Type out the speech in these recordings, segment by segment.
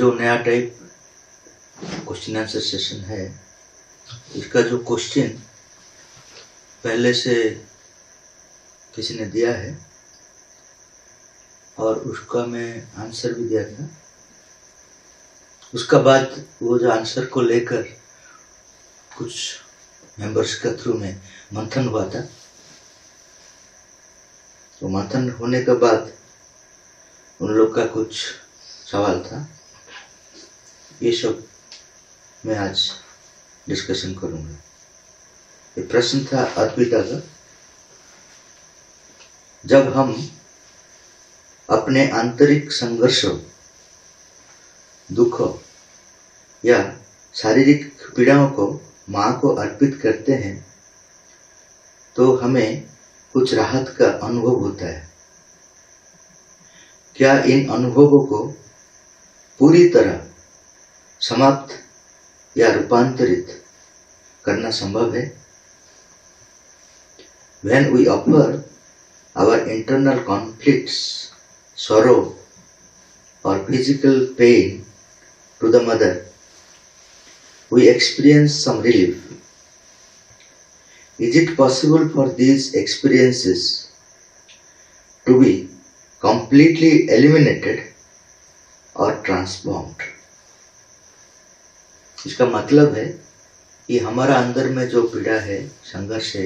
जो नया type question answer session है, इसका जो क्वेश्चन पहले से किसी ने दिया है और उसका मैं आंसर भी दिया था। उसका बाद वो जो आंसर को लेकर कुछ मेंबर्स के थ्रू में मंथन हुआ था। तो मंथन होने के बाद उन लोग का कुछ सवाल था, ये सब मैं आज डिस्कशन करूंगा। ये प्रश्न था अर्पिता का, जब हम अपने आंतरिक संघर्षों, दुखों या शारीरिक पीड़ाओं को माँ को अर्पित करते हैं तो हमें कुछ राहत का अनुभव होता है। क्या इन अनुभवों को पूरी तरह समाप्त या रूपांतरित करना संभव है? When we offer our internal conflicts, sorrow or physical pain to the mother, we experience some relief. Is it possible for these experiences to be completely eliminated or transformed? इसका मतलब है कि हमारा अंदर में जो पीड़ा है, संघर्ष है,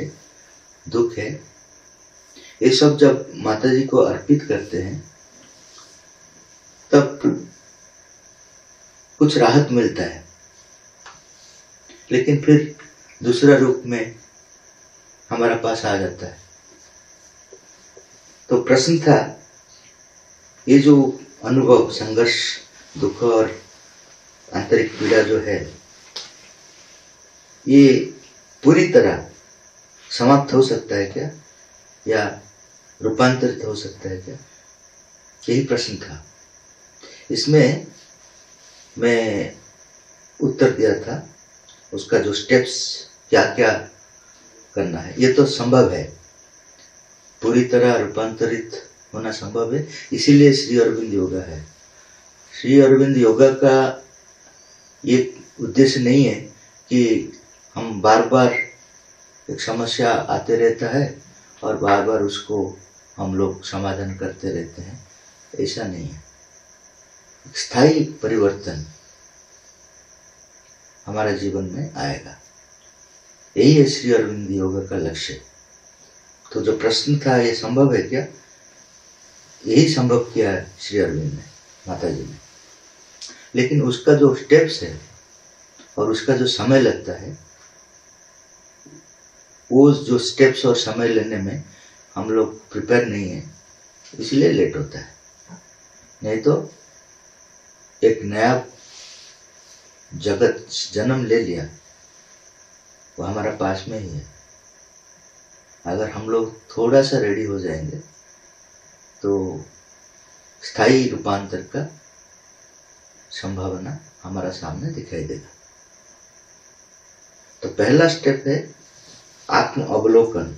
दुख है, ये सब जब माता जी को अर्पित करते हैं तब कुछ राहत मिलता है, लेकिन फिर दूसरा रूप में हमारा पास आ जाता है। तो प्रश्न था, ये जो अनुभव, संघर्ष, दुख और आंतरिक पीड़ा जो है, ये पूरी तरह समाप्त हो सकता है क्या, या रूपांतरित हो सकता है क्या? यही प्रश्न था। इसमें मैं उत्तर दिया था, उसका जो स्टेप्स क्या क्या करना है, ये तो संभव है, पूरी तरह रूपांतरित होना संभव है। इसीलिए श्री अरविंद योगा है। श्री अरविंद योगा का ये उद्देश्य नहीं है कि हम बार बार एक समस्या आते रहता है और बार बार उसको हम लोग समाधान करते रहते हैं, ऐसा नहीं है। स्थायी परिवर्तन हमारे जीवन में आएगा, यही है श्री अरविंद योगा का लक्ष्य। तो जो प्रश्न था, ये संभव है क्या, यही संभव किया है श्री अरविंद ने, माता जी ने। लेकिन उसका जो स्टेप्स है और उसका जो समय लगता है, वो जो स्टेप्स और समय लेने में हम लोग प्रिपेयर नहीं है, इसलिए लेट होता है। नहीं तो एक नया जगत जन्म ले लिया, वो हमारा पास में ही है। अगर हम लोग थोड़ा सा रेडी हो जाएंगे तो स्थायी रूपांतर का संभावना हमारा सामने दिखाई देगा। तो पहला स्टेप है आत्म अवलोकन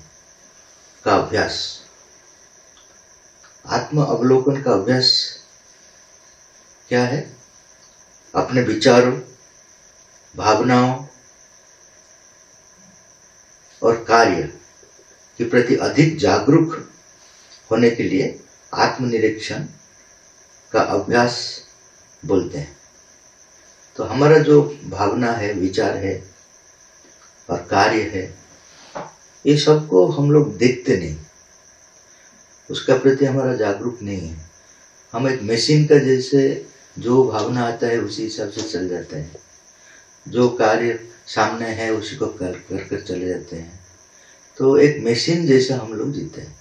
का अभ्यास। आत्म अवलोकन का अभ्यास क्या है? अपने विचारों, भावनाओं और कार्य के प्रति अधिक जागरूक होने के लिए आत्मनिरीक्षण का अभ्यास बोलते हैं। तो हमारा जो भावना है, विचार है और कार्य है, ये सबको हम लोग देखते नहीं, उसका प्रति हमारा जागरूक नहीं है। हम एक मशीन का जैसे जो भावना आता है उसी हिसाब से चल जाते हैं, जो कार्य सामने है उसी को कर कर चले जाते हैं। तो एक मशीन जैसा हम लोग जीते हैं,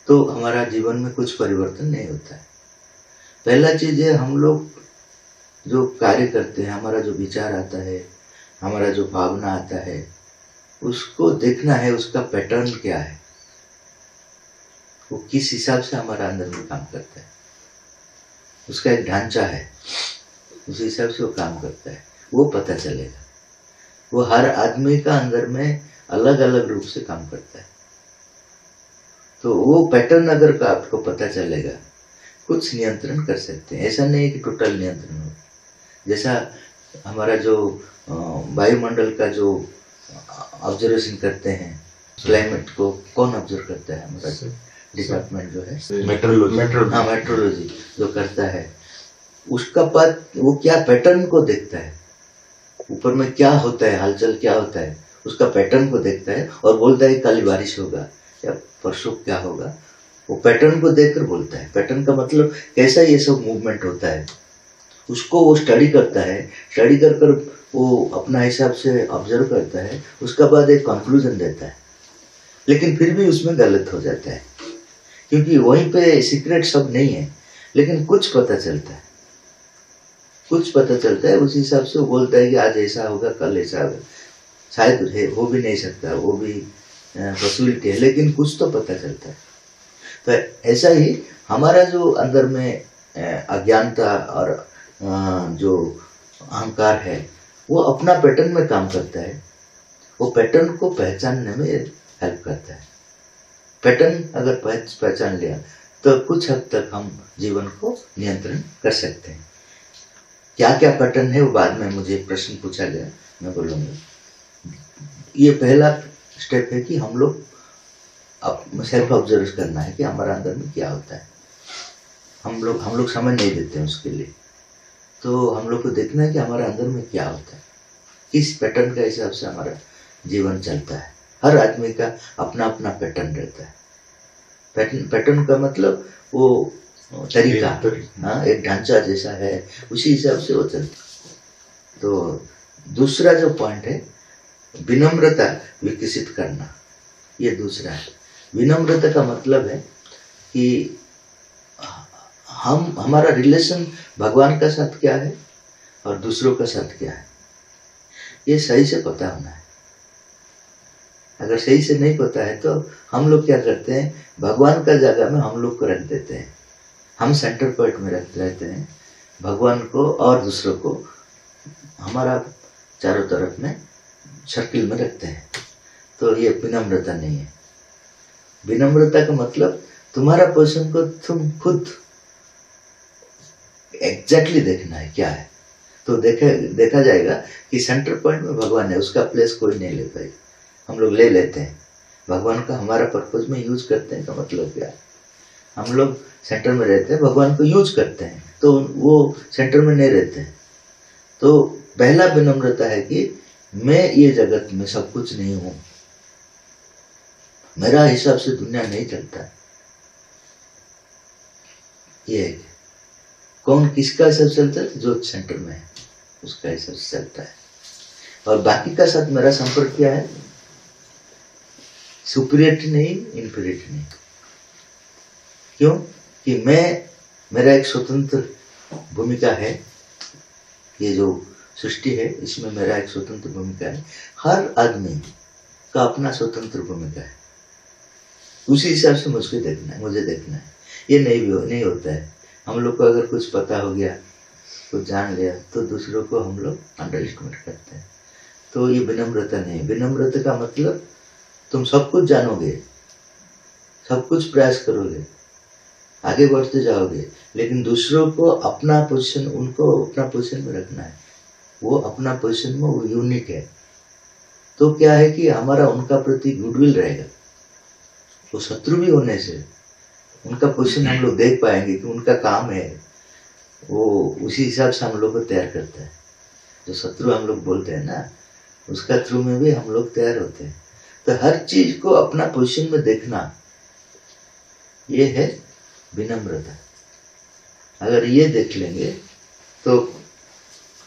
तो हमारा जीवन में कुछ परिवर्तन नहीं होता है। पहला चीज है, हम लोग जो कार्य करते हैं, हमारा जो विचार आता है, हमारा जो भावना आता है, उसको देखना है, उसका पैटर्न क्या है, वो किस हिसाब से हमारा अंदर में काम करता है, उसका एक ढांचा है, उस हिसाब से वो काम करता है, वो पता चलेगा। वो हर आदमी का अंदर में अलग अलग रूप से काम करता है। तो वो पैटर्न अगर का आपको पता चलेगा कुछ नियंत्रण कर सकते हैं। ऐसा नहीं है कि टोटल नियंत्रण हो। जैसा हमारा जो वायुमंडल का जो ऑब्जर्वेशन करते हैं, क्लाइमेट को कौन ऑब्जर्व करता है? हमारा डिपार्टमेंट जो है मेट्रोलॉजी जो करता है, उसका बात वो क्या पैटर्न को देखता है, ऊपर में क्या होता है, हलचल क्या होता है, उसका पैटर्न को देखता है और बोलता है कल बारिश होगा या परसों क्या होगा। वो पैटर्न को देखकर बोलता है। पैटर्न का मतलब कैसा ये सब मूवमेंट होता है, उसको वो स्टडी करता है। स्टडी कर कर वो अपना हिसाब से ऑब्जर्व करता है, उसका बाद एक कंक्लूजन देता है। लेकिन फिर भी उसमें गलत हो जाता है, क्योंकि वहीं पे सीक्रेट सब नहीं है, लेकिन कुछ पता चलता है, कुछ पता चलता है। उस हिसाब से वो बोलता है कि आज ऐसा होगा, कल ऐसा होगा। शायद हो भी नहीं सकता, वो भी पॉसिबिलिटी है, लेकिन कुछ तो पता चलता है। तो ऐसा ही हमारा जो अंदर में अज्ञानता और जो अहंकार है, वो अपना पैटर्न में काम करता है। वो पैटर्न को पहचानने में हेल्प करता है। पैटर्न अगर पहचान लिया तो कुछ हद तक हम जीवन को नियंत्रण कर सकते हैं। क्या क्या पैटर्न है वो बाद में मुझे प्रश्न पूछा गया, मैं बोलूँगा। ये पहला स्टेप है कि हम लोग सेल्फ ऑब्जर्व करना है कि हमारा अंदर में क्या होता है। हम लोग समझ नहीं देते हैं उसके लिए। तो हम लोग को देखना है कि हमारे अंदर में क्या होता है, किस पैटर्न के हिसाब से हमारा जीवन चलता है। हर आदमी का अपना अपना पैटर्न रहता है। पैटर्न का मतलब वो तरीका, हाँ, एक ढांचा जैसा है, उसी हिसाब से वो चलता है। तो दूसरा जो पॉइंट है, विनम्रता विकसित करना, ये दूसरा है। विनम्रता का मतलब है कि हमारा रिलेशन भगवान का साथ क्या है और दूसरों का साथ क्या है, ये सही से पता होना है। अगर सही से नहीं पता है तो हम लोग क्या करते हैं, भगवान का जगह में हम लोग को रख देते हैं। हम सेंटर पॉइंट में रहते हैं, भगवान को और दूसरों को हमारा चारों तरफ में सर्किल में रखते हैं। तो ये विनम्रता नहीं है। विनम्रता का मतलब तुम्हारा पोजीशन को तुम खुद एग्जैक्टली देखना है क्या है। तो देखा जाएगा कि सेंटर पॉइंट में भगवान है, उसका प्लेस कोई नहीं ले पाएगा। हम लोग ले लेते हैं भगवान का, हमारा पर्पज में यूज करते हैं। का मतलब क्या है, हम लोग सेंटर में रहते हैं, भगवान को यूज करते हैं, तो वो सेंटर में नहीं रहते हैं। तो पहला विनम्रता है कि मैं ये जगत में सब कुछ नहीं हूं, मेरा हिसाब से दुनिया नहीं चलता। ये कौन किसका हिसाब चलता है, जो सेंटर में है उसका हिसाब से चलता है। और बाकी का साथ मेरा संपर्क क्या है, सुपीरियरिटी नहीं, इंफीरियरिटी नहीं। क्यों कि मेरा एक स्वतंत्र भूमिका है। ये जो सृष्टि है इसमें मेरा एक स्वतंत्र भूमिका है। हर आदमी का अपना स्वतंत्र भूमिका है, उसी हिसाब से मुझे देखना है। ये नहीं होता है। हम लोग को अगर कुछ पता हो गया, कुछ जान लिया, तो दूसरों को हम लोग अंडर एस्टिमेट करते हैं। तो ये विनम्रता नहीं। विनम्रता का मतलब तुम सब कुछ जानोगे, सब कुछ प्रयास करोगे, आगे बढ़ते जाओगे, लेकिन दूसरों को अपना पोजीशन, उनको अपना पोजीशन में रखना है। वो अपना पोजीशन में वो यूनिक है। तो क्या है कि हमारा उनका प्रति गुडविल रहेगा। वो शत्रु भी होने से उनका पोजीशन हम लोग देख पाएंगे कि उनका काम है, वो उसी हिसाब से हम लोग को तैयार करता है। जो शत्रु हम लोग बोलते हैं ना, उसका थ्रू में भी हम लोग तैयार होते हैं। तो हर चीज को अपना पोजीशन में देखना, ये है विनम्रता। अगर ये देख लेंगे तो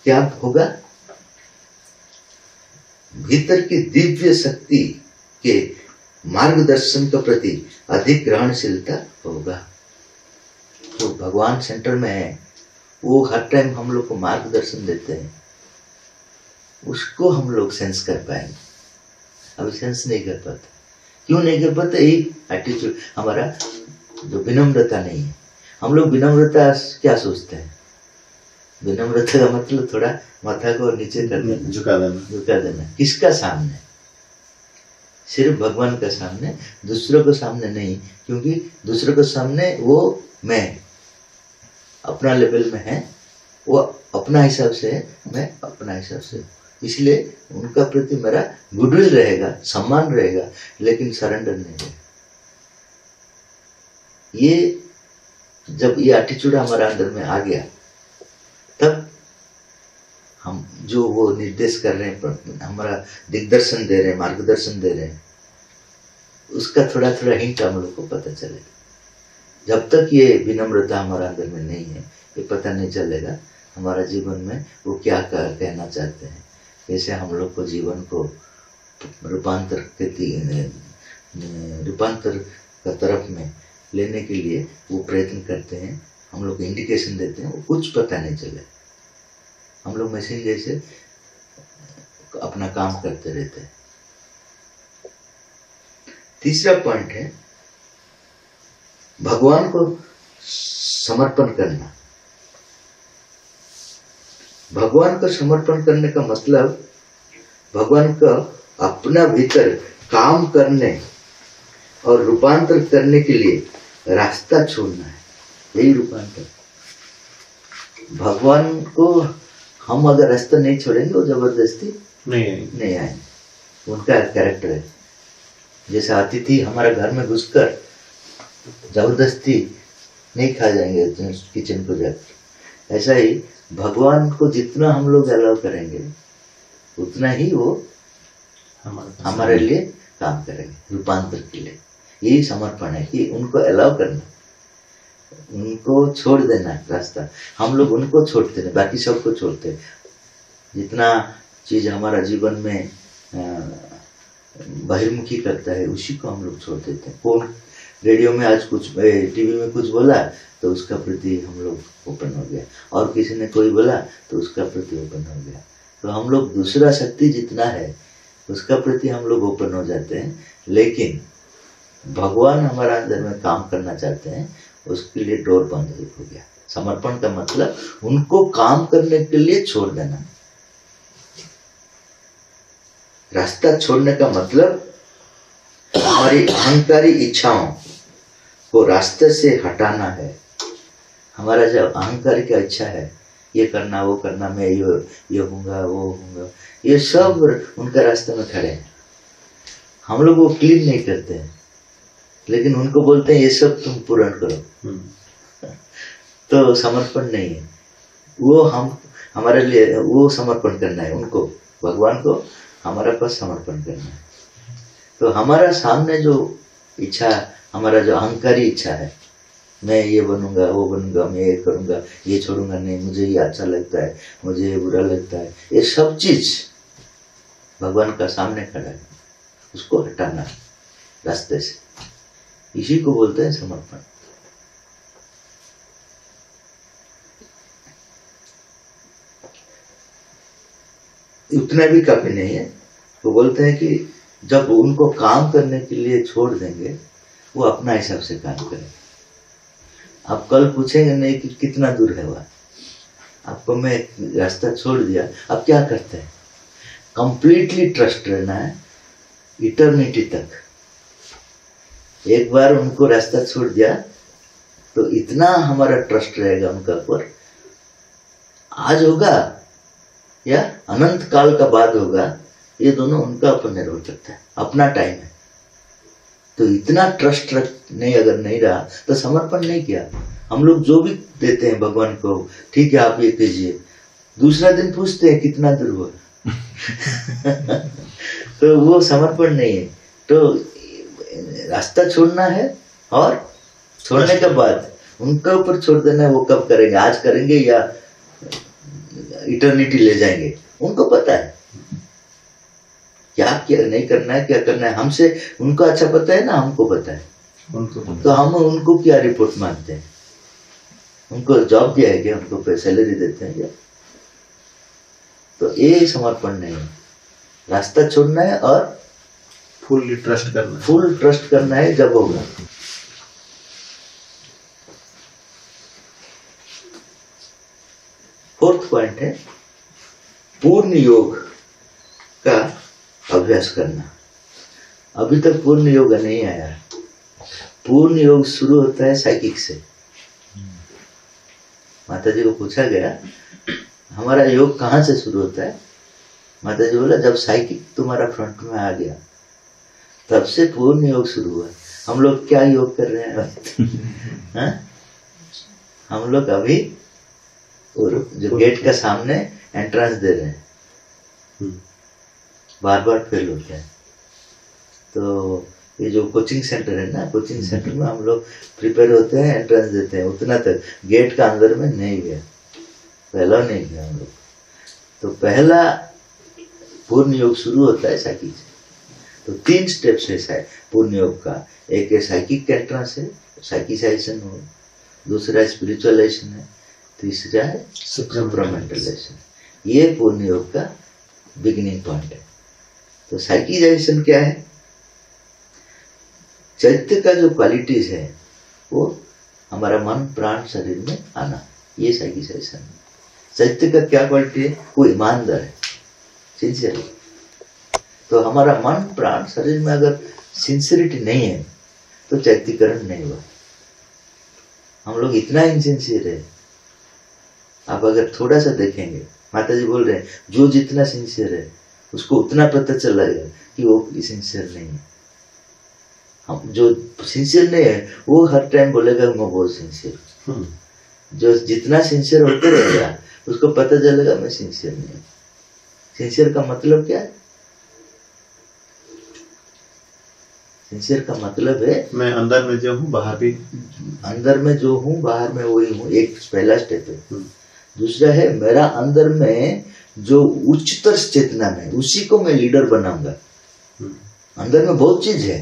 क्या होगा, भीतर की दिव्य शक्ति के मार्गदर्शन के प्रति अधिक ग्रहणशीलता होगा। तो भगवान सेंटर में है, वो हर टाइम हम लोग को मार्गदर्शन देते हैं, उसको हम लोग सेंस कर पाएंगे। अभी सेंस नहीं कर पाते। क्यों नहीं कर पाते? एक एटीट्यूड हमारा जो विनम्रता नहीं है। हम लोग विनम्रता क्या सोचते हैं, विनम्रता का मतलब थोड़ा माथा को नीचे कर देना, झुका देना। किसका सामने? सिर्फ भगवान का सामने, दूसरों के सामने नहीं। क्योंकि दूसरों के सामने वो मैं, अपना लेवल में है, वो अपना हिसाब से है, मैं अपना हिसाब से हूँ। इसलिए उनका प्रति मेरा गुडविल रहेगा, सम्मान रहेगा, लेकिन सरेंडर नहीं रहेगा। ये जब ये एटीट्यूड हमारा अंदर में आ गया, तब हम जो वो निर्देश कर रहे हैं, हमारा दिग्दर्शन दे रहे हैं, मार्गदर्शन दे रहे हैं, उसका थोड़ा थोड़ा हिंट हम लोग को पता चलेगा। जब तक ये विनम्रता हमारा अंदर में नहीं है, ये पता नहीं चलेगा हमारा जीवन में वो क्या कहना चाहते हैं, कैसे हम लोग को जीवन को रूपांतर का तरफ में लेने के लिए वो प्रयत्न करते हैं, हम लोग इंडिकेशन देते हैं, वो कुछ पता नहीं चले। हम लोग मशीन जैसे अपना काम करते रहते हैं। तीसरा पॉइंट है भगवान को समर्पण करना। भगवान को समर्पण करने का मतलब भगवान का अपना भीतर काम करने और रूपांतर करने के लिए रास्ता छोड़ना है, यही रूपांतर। भगवान को हम अगर रास्ता नहीं छोड़ेंगे, वो जबरदस्ती नहीं आएंगे। उनका कैरेक्टर है, जैसे अतिथि हमारा घर में घुसकर जबरदस्ती नहीं खा जाएंगे किचन को जाकर, ऐसा ही भगवान को जितना हम लोग अलाउ करेंगे उतना ही वो हमारे लिए काम करेंगे रूपांतर के लिए। यही समर्पण है कि उनको अलाउ करना, उनको छोड़ देना रास्ता। हम लोग उनको छोड़ते हैं, बाकी सबको छोड़ते हैं। जितना चीज हमारा जीवन में बहिर्मुखी करता है, उसी को हम लोग छोड़ देते हैं। कौन रेडियो में आज कुछ, टीवी में कुछ बोला तो उसका प्रति हम लोग ओपन हो गया, और किसी ने कोई बोला तो उसका प्रति ओपन हो गया। तो हम लोग दूसरा शक्ति जितना है उसका प्रति हम लोग ओपन हो जाते हैं, लेकिन भगवान हमारा अंदर में काम करना चाहते हैं, उसके लिए डोर बंद हो गया। समर्पण का मतलब उनको काम करने के लिए छोड़ देना। रास्ता छोड़ने का मतलब हमारी अहंकारी इच्छाओं को रास्ते से हटाना है। हमारा जब अहंकार की इच्छा है, ये करना वो करना, मैं ये होऊंगा वो होऊंगा, ये सब उनका रास्ते में खड़े हैं। हम लोग वो क्लीन नहीं करते हैं, लेकिन उनको बोलते हैं ये सब तुम पूर्ण करो। तो समर्पण नहीं है वो, हम हमारे लिए वो समर्पण करना है उनको, भगवान को हमारा पास समर्पण करना है। तो हमारा सामने जो इच्छा, हमारा जो अहंकारी इच्छा है, मैं ये बनूंगा वो बनूंगा, मैं ये करूंगा ये छोड़ूंगा नहीं, मुझे ये अच्छा लगता है, मुझे ये बुरा लगता है, ये सब चीज भगवान का सामने खड़ा है, उसको हटाना रास्ते से। इसी को बोलते हैं समर्पण। उतना भी काफी नहीं है। वो बोलते हैं कि जब उनको काम करने के लिए छोड़ देंगे, वो अपना हिसाब से काम करेंगे। आप कल पूछेंगे नहीं कि कितना दूर है वह, आपको मैं रास्ता छोड़ दिया, अब क्या करते हैं? कंप्लीटली ट्रस्ट रहना है इटर्निटी तक। एक बार उनको रास्ता छोड़ दिया तो इतना हमारा ट्रस्ट रहेगा उनका ऊपर, आज होगा या अनंत काल का बाद होगा, ये दोनों उनका ऊपर निर्भर करता है, अपना टाइम है। तो इतना ट्रस्ट नहीं अगर नहीं रहा तो समर्पण नहीं किया। हम लोग जो भी देते हैं भगवान को, ठीक है आप ये कीजिए, दूसरा दिन पूछते हैं कितना दूर हुआ तो वो समर्पण नहीं है। तो रास्ता छोड़ना है, और छोड़ने के बाद उनके ऊपर छोड़ देना है, वो कब करेंगे, आज करेंगे या इटर्निटी ले जाएंगे, उनको पता है क्या नहीं करना है, क्या करना है। हमसे उनको अच्छा पता है ना, हमको पता है, तो हम उनको क्या रिपोर्ट मांगते हैं? उनको जॉब दिया है क्या, उनको सैलरी देते हैं क्या? तो ये समर्पण नहीं है। रास्ता छोड़ना है और फुल ट्रस्ट करना है, फुल ट्रस्ट करना है जब होगा। फोर्थ पॉइंट है पूर्ण योग का अभ्यास करना। अभी तक पूर्ण योग नहीं आया। पूर्ण योग शुरू होता है साइकिक से। माता जी को पूछा गया हमारा योग कहाँ से शुरू होता है? माता जी बोला जब साइकिक तुम्हारा फ्रंट में आ गया तब से पूर्ण योग शुरू हुआ। हम लोग क्या योग कर रहे हैं? हम लोग अभी जो गेट का सामने एंट्रेंस दे रहे हैं, बार बार फेल होते हैं। तो ये जो कोचिंग सेंटर है ना, कोचिंग सेंटर में हम लोग प्रिपेयर होते हैं, एंट्रेंस देते हैं, उतना तक गेट का अंदर में नहीं गया, पहला नहीं गया हम लोग। तो पहला पूर्ण योग शुरू होता है साइकिक से। तो 3 स्टेप्स है पूर्ण योग का। एक है साइकिक एंट्रेंस है, साइकिसाइजेशन हो, दूसरा स्पिरिचुअलाइजेशन है, तीसरा है सुप्रामेंटलाइजेशन। ये पूर्ण योग का बिगिनिंग पॉइंट है। तो साइकिसाइजेशन क्या है? चैत्य का जो क्वालिटीज है वो हमारा मन प्राण शरीर में आना, ये साइकिसाइजेशन है। चैत्य का क्या क्वालिटी है? वो ईमानदार है, सिंसियर। तो हमारा मन प्राण शरीर में अगर सिंसियरिटी नहीं है तो चैत्यकरण नहीं हुआ। हम लोग इतना इनसिंसियर है, आप अगर थोड़ा सा देखेंगे, माता जी बोल रहे हैं जो जितना सिंसियर है उसको उतना पता चलेगा कि वो सिंसियर नहीं है। हम जो सिंसियर नहीं है वो हर टाइम बोलेगा मैं बहुत सिंसियर। जो जितना सिंसियर होते रहेगा उसको पता चलेगा मैं सिंसियर नहीं हूँ। सिंसियर का मतलब क्या है? सिंसियर का मतलब है मैं अंदर में जो हूँ बाहर भी, अंदर में जो हूँ बाहर में वही हूँ, एक पहला स्टेप है। दूसरा है मेरा अंदर में जो उच्चतर चेतना में उसी को मैं लीडर बनाऊंगा। अंदर में बहुत चीज है,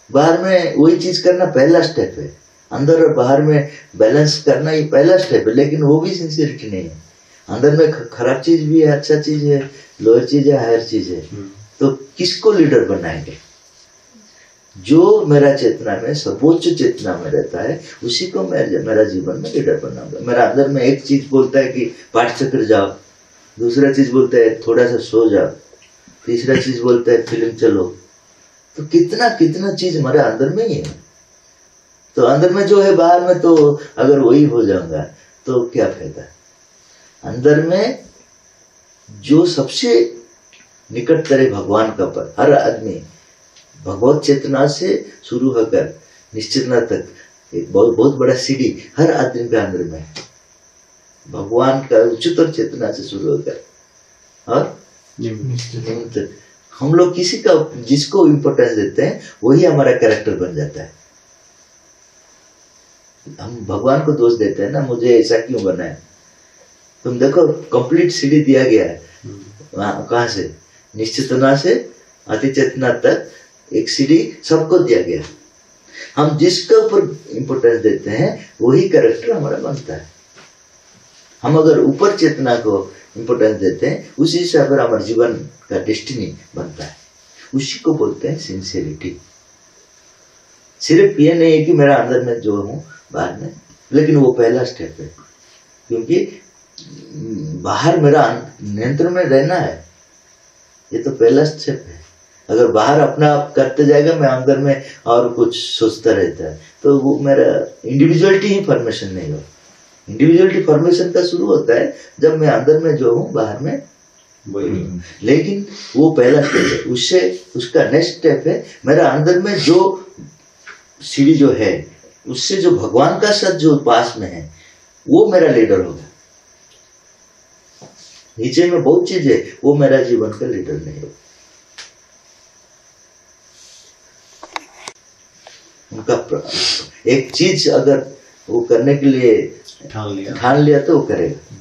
बाहर में वही चीज करना पहला स्टेप है। अंदर और बाहर में बैलेंस करना ये पहला स्टेप है, लेकिन वो भी सिंसियरिटी नहीं है। अंदर में खराब चीज भी है, अच्छा चीज है, लोअर चीज है, हायर चीज है। तो किसको लीडर बनाएंगे? जो मेरा चेतना में सर्वोच्च चेतना में रहता है उसी को मैं मेरा जीवन में लीडर बनाऊंगा। मेरा अंदर में एक चीज बोलता है कि पाठ चक्र जाओ, दूसरा चीज बोलता है थोड़ा सा सो जाओ, तीसरा चीज बोलता है फिल्म चलो। तो कितना कितना चीज हमारे अंदर में ही है। तो अंदर में जो है बाहर में तो अगर वही हो जाऊंगा तो क्या फायदा? अंदर में जो सबसे निकटतर है भगवान का पद, हर आदमी भगवत चेतना से शुरू होकर निश्चेतना तक एक बहुत बहुत बड़ा सीढ़ी हर आदमी के अंदर में है। भगवान का उच्चतर चेतना से शुरू होकर और निम्न तक हम लोग किसी का जिसको इम्पोर्टेंस देते हैं वही हमारा कैरेक्टर बन जाता है। हम भगवान को दोष देते हैं ना, मुझे ऐसा क्यों बना है। तुम देखो कंप्लीट सीढ़ी दिया गया है, कहाँ से? निश्चेतना से अति चेतना तक एक सीढ़ी सबको दिया गया। हम जिसके ऊपर इम्पोर्टेंस देते हैं वही कैरेक्टर हमारा बनता है। हम अगर ऊपर चेतना को इम्पोर्टेंस देते हैं उसी हिसाब से हमारे जीवन का डेस्टिनी बनता है। उसी को बोलते हैं सिंसियरिटी। सिर्फ ये नहीं है कि मेरा अंदर में जो हूँ बाहर में, लेकिन वो पहला स्टेप है, क्योंकि बाहर मेरा नियंत्रण में रहना है, ये तो पहला स्टेप है। अगर बाहर अपना आप करते जाएगा, मैं अंदर में और कुछ सोचता रहता है, तो वो मेरा इंडिविजुअलिटी ही फॉर्मेशन नहीं हो। इंडिविजुअलिटी फॉर्मेशन का शुरू होता है जब मैं अंदर में जो हूँ बाहर में वही। लेकिन वो पहला स्टेप है। उससे उसका नेक्स्ट स्टेप है मेरा अंदर में जो सीढ़ी जो है उससे जो भगवान का साथ जो पास में है वो मेरा लीडर होगा। नीचे में बहुत चीज है, वो मेरा जीवन का लीडर नहीं होगा। उनका एक चीज अगर वो करने के लिए ठान लिया तो वो करेगा,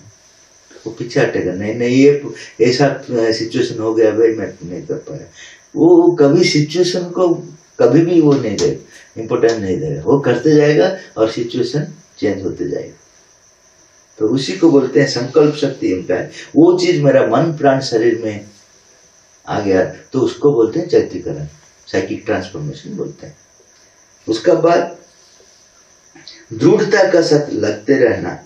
वो पीछे हटेगा नहीं। नहीं ये ऐसा सिचुएशन हो गया भाई, मैं नहीं कर पाया। वो कभी सिचुएशन को कभी भी वो नहीं देगा, इम्पोर्टेंस नहीं देगा। वो करते जाएगा और सिचुएशन चेंज होते जाएगा। तो उसी को बोलते हैं संकल्प शक्ति उनका है। वो चीज मेरा मन प्राण शरीर में आ गया तो उसको बोलते हैं चैत्यकरण, साइकिक ट्रांसफॉर्मेशन बोलते हैं। उसका बाद दृढ़ता का साथ लगते रहना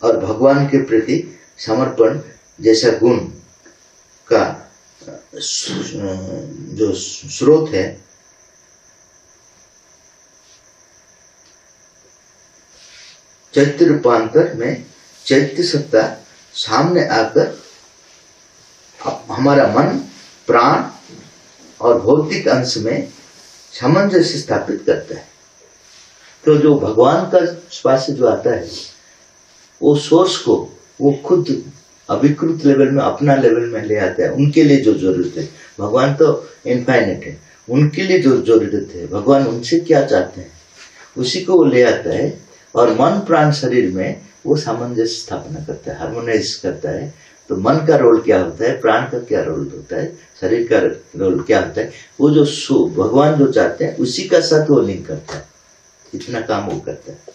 और भगवान के प्रति समर्पण जैसा गुण का जो स्रोत है चैत्य रूपांतर में चैत्य सत्ता सामने आकर हमारा मन, प्राण और भौतिक अंश में सामंजस्य स्थापित करता है। तो जो भगवान का स्पर्श जो आता है वो सोर्स को वो खुद अभिकृत लेवल में अपना लेवल में ले आता है। उनके लिए जो जरूरत है, भगवान तो इनफाइनेट है, उनके लिए जो जरूरत है भगवान उनसे क्या चाहते हैं उसी को वो ले आता है और मन प्राण शरीर में वो सामंजस्य स्थापना करता है, हार्मोनाइज करता है। तो मन का रोल क्या होता है, प्राण का क्या रोल होता है, शरीर का रोल क्या होता है, वो जो भगवान जो चाहते हैं उसी का साथ वो लिंक करता है। इतना काम वो करता है।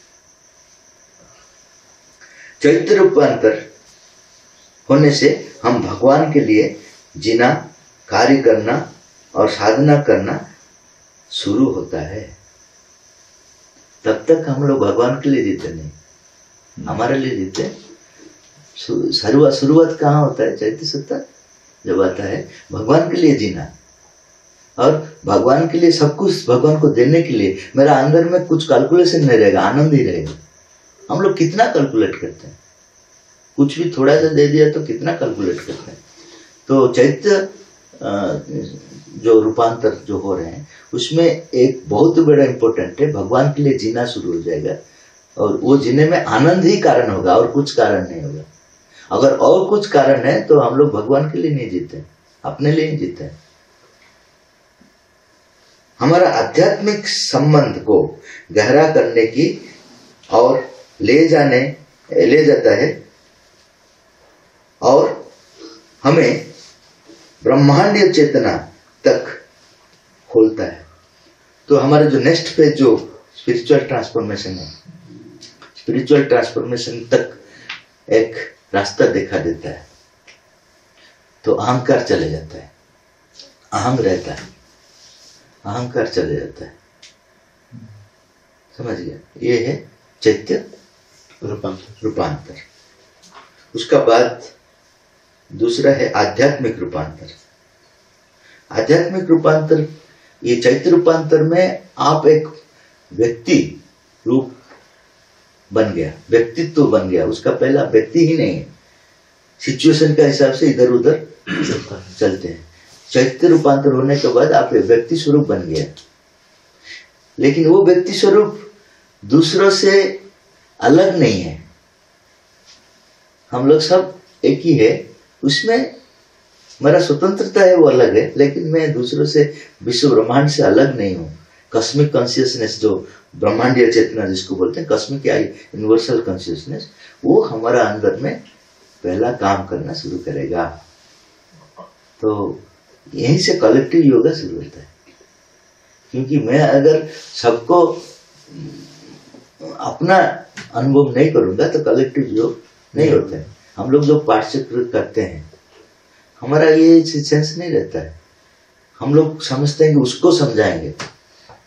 चैत्य रूपांतर होने से हम भगवान के लिए जीना, कार्य करना और साधना करना शुरू होता है। तब तक हम लोग भगवान के लिए जीते नहीं, हमारे लिए जीते। शुरुआत कहाँ होता है? चैत्य सत्ता जब आता है भगवान के लिए जीना और भगवान के लिए सब कुछ भगवान को देने के लिए। मेरा अंदर में कुछ कैलकुलेशन नहीं रहेगा, आनंद ही रहेगा। हम लोग कितना कैलकुलेट करते हैं, कुछ भी थोड़ा सा दे दिया तो कितना कैलकुलेट करते हैं। तो चैत्य जो रूपांतर जो हो रहे हैं उसमें एक बहुत बड़ा इंपॉर्टेंट है, भगवान के लिए जीना शुरू हो जाएगा और वो जीने में आनंद ही कारण होगा और कुछ कारण नहीं होगा। अगर और कुछ कारण है तो हम लोग भगवान के लिए नहीं जीते, अपने लिए ही जीते हैं। हमारा आध्यात्मिक संबंध को गहरा करने की और ले जाता है और हमें ब्रह्मांडीय चेतना तक खोलता है। तो हमारा जो नेक्स्ट फेज जो स्पिरिचुअल ट्रांसफॉर्मेशन है, स्पिरिचुअल ट्रांसफॉर्मेशन तक एक रास्ता दिखा देता है। तो अहंकार चले जाता है, अहंग रहता है, अहंकार चले जाता है। समझ गया? ये है चैत्य रूपांतर। उसका बाद दूसरा है आध्यात्मिक रूपांतर। आध्यात्मिक रूपांतर, ये चैत्य रूपांतर में आप एक व्यक्ति रूप बन गया, व्यक्तित्व बन गया। उसका पहला व्यक्ति ही नहीं है, सिचुएशन का हिसाब से इधर उधर चलते हैं। चैत्य रूपांतर होने के बाद आप व्यक्ति स्वरूप बन गया, लेकिन वो व्यक्ति स्वरूप दूसरों से अलग नहीं है। हम लोग सब एक ही है, उसमें मेरा स्वतंत्रता है वो अलग है, लेकिन मैं दूसरों से, विश्व ब्रह्मांड से अलग नहीं हूँ। कॉस्मिक कॉन्शियसनेस जो ब्रह्मांडीय चेतना जिसको बोलते हैं, कॉस्मिक या यूनिवर्सल कॉन्शियसनेस, वो हमारा अंदर में पहला काम करना शुरू करेगा। तो यहीं से कलेक्टिव योगा शुरू होता है। क्योंकि मैं अगर सबको अपना अनुभव नहीं करूंगा तो कलेक्टिव योग नहीं होता है। हम लोग जो पार्टिसिपेट करते हैं हमारा ये सेंस नहीं रहता है। हम लोग समझते हैं कि उसको समझाएंगे,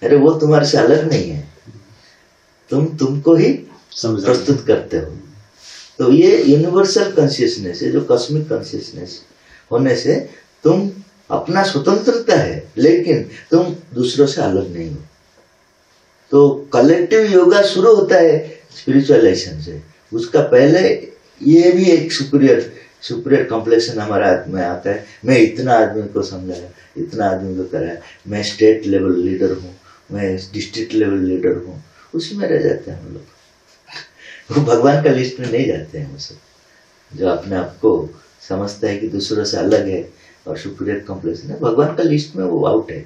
अरे वो तुम्हारे से अलग नहीं है, तुमको ही प्रस्तुत करते हो। तो ये यूनिवर्सल कॉन्शियसनेस है, जो कॉस्मिक कॉन्शियसनेस होने से तुम अपना स्वतंत्रता है, लेकिन तुम दूसरों से अलग नहीं हो। तो कलेक्टिव योगा शुरू होता है स्पिरिचुअलाइजेशन से। उसका पहले ये भी एक सुपीरियर कॉम्प्लेक्शन हमारा में आता है। मैं इतना आदमी को समझाया, इतना आदमी को कराया, मैं स्टेट लेवल लीडर हूँ, मैं डिस्ट्रिक्ट लेवल लीडर हूँ, उसी में रह जाते हैं हम लोग। वो भगवान का लिस्ट में नहीं जाते हैं। वो सब जो अपने आप को समझता है कि दूसरों से अलग है और सुपीरियर कॉम्प्लेक्शन है, भगवान का लिस्ट में वो आउट है।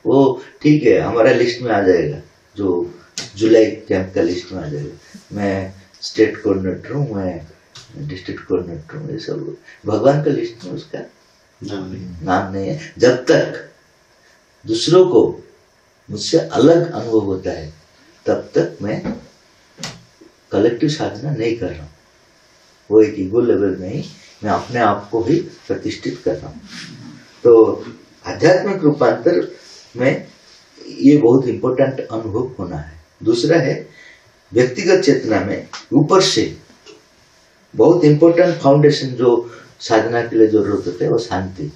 वो ठीक है, हमारा लिस्ट में आ जाएगा, जो जुलाई कैंप का लिस्ट में आ जाएगा। मैं स्टेट कोऑर्डिनेटर हूँ, मैं डिस्ट्रिक्ट कोऑर्डिनेटर हूँ, ये सब भगवान का लिस्ट में उसका नाम नहीं है। जब तक दूसरों को मुझसे अलग अनुभव होता है तब तक मैं कलेक्टिव साधना नहीं कर रहा हूँ। वो एक ईगो लेवल में ही मैं अपने आप को ही प्रतिष्ठित कर रहा हूँ। तो आध्यात्मिक रूपांतर में ये बहुत इंपॉर्टेंट अनुभव होना है। दूसरा है व्यक्तिगत चेतना में ऊपर से बहुत इंपॉर्टेंट फाउंडेशन जो साधना के लिए जरूरत होता है वो शांति।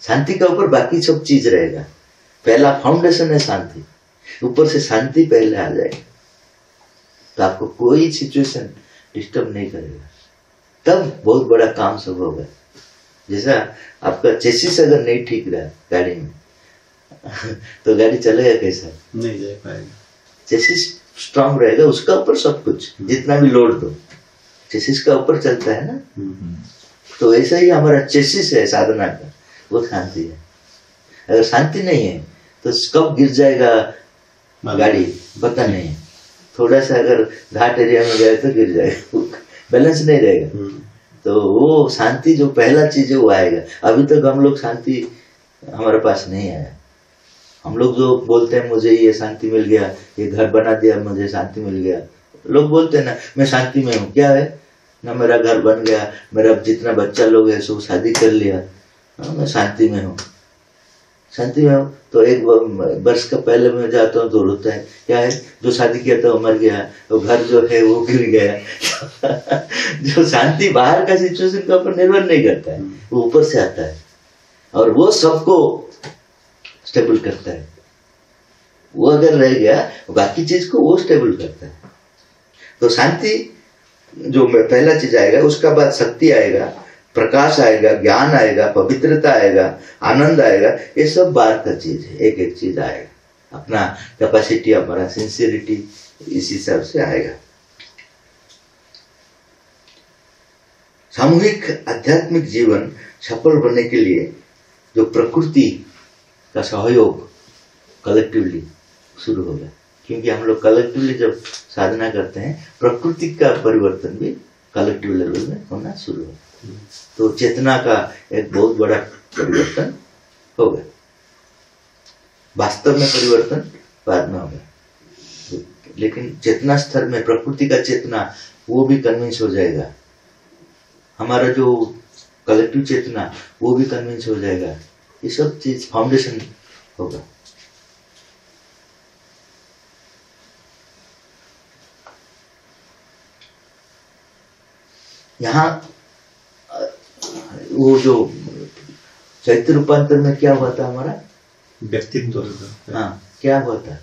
शांति के ऊपर बाकी सब चीज रहेगा। पहला फाउंडेशन है शांति, ऊपर से शांति पहले आ जाएगी। तो आपको कोई सिचुएशन डिस्टर्ब नहीं करेगा, तब बहुत बड़ा काम सब होगा। जैसा आपका चेसिस अगर नहीं ठीक रहा गाड़ी में तो गाड़ी चलेगा कैसा? नहीं जा पाएगा। चेसिस स्ट्रांग रहेगा, उसका ऊपर सब कुछ, जितना भी लोड दो चेसिस का ऊपर चलता है ना। तो ऐसा ही हमारा चेसिस है साधना का, वो शांति है। अगर शांति नहीं है तो कब गिर जाएगा गाड़ी पता नहीं है। थोड़ा सा अगर घाट एरिया में गए तो गिर जाएगा, बैलेंस नहीं रहेगा। तो वो शांति जो पहला चीज है वो आएगा। अभी तक हम लोग शांति हमारे पास नहीं आया। हम लोग जो बोलते हैं मुझे ये शांति मिल गया, ये घर बना दिया मुझे शांति मिल गया, लोग बोलते हैं ना मैं शांति में हूँ। क्या है ना, मेरा घर बन गया, मेरा जितना बच्चा लोग है सब शादी कर लिया, मैं शांति में हूँ, शांति में हूँ। तो एक वर्ष का पहले मैं जाता हूँ तो रोता है, क्या है जो शादी किया था वो मर गया, तो घर जो है वो गिर गया। जो शांति बाहर का सिचुएशन के ऊपर निर्भर नहीं करता है, वो ऊपर से आता है और वो सबको स्टेबल करता है। वो अगर रह गया बाकी चीज को वो स्टेबल करता है। तो शांति जो पहला चीज आएगा, उसका बाद शक्ति आएगा, प्रकाश आएगा, ज्ञान आएगा, पवित्रता आएगा, आनंद आएगा। ये सब बाहर का चीज है, एक एक चीज आएगा। अपना कैपेसिटी, हमारा सिंसियरिटी इस हिसाब से आएगा। सामूहिक आध्यात्मिक जीवन सफल बनने के लिए जो प्रकृति का सहयोग कलेक्टिवली शुरू होगा, क्योंकि हम लोग कलेक्टिवली जब साधना करते हैं प्रकृति का परिवर्तन भी कलेक्टिव लेवल में होना शुरू होगा। तो चेतना का एक बहुत बड़ा परिवर्तन होगा। वास्तव में परिवर्तन बाद में होगा, लेकिन चेतना स्तर में प्रकृति का चेतना वो भी कन्विंस हो जाएगा, हमारा जो कलेक्टिव चेतना वो भी कन्विंस हो जाएगा। ये सब चीज फाउंडेशन होगा। यहाँ वो जो चैत्य रूपांतर में क्या हुआ था हमारा व्यक्तित्व, हाँ क्या हुआ था?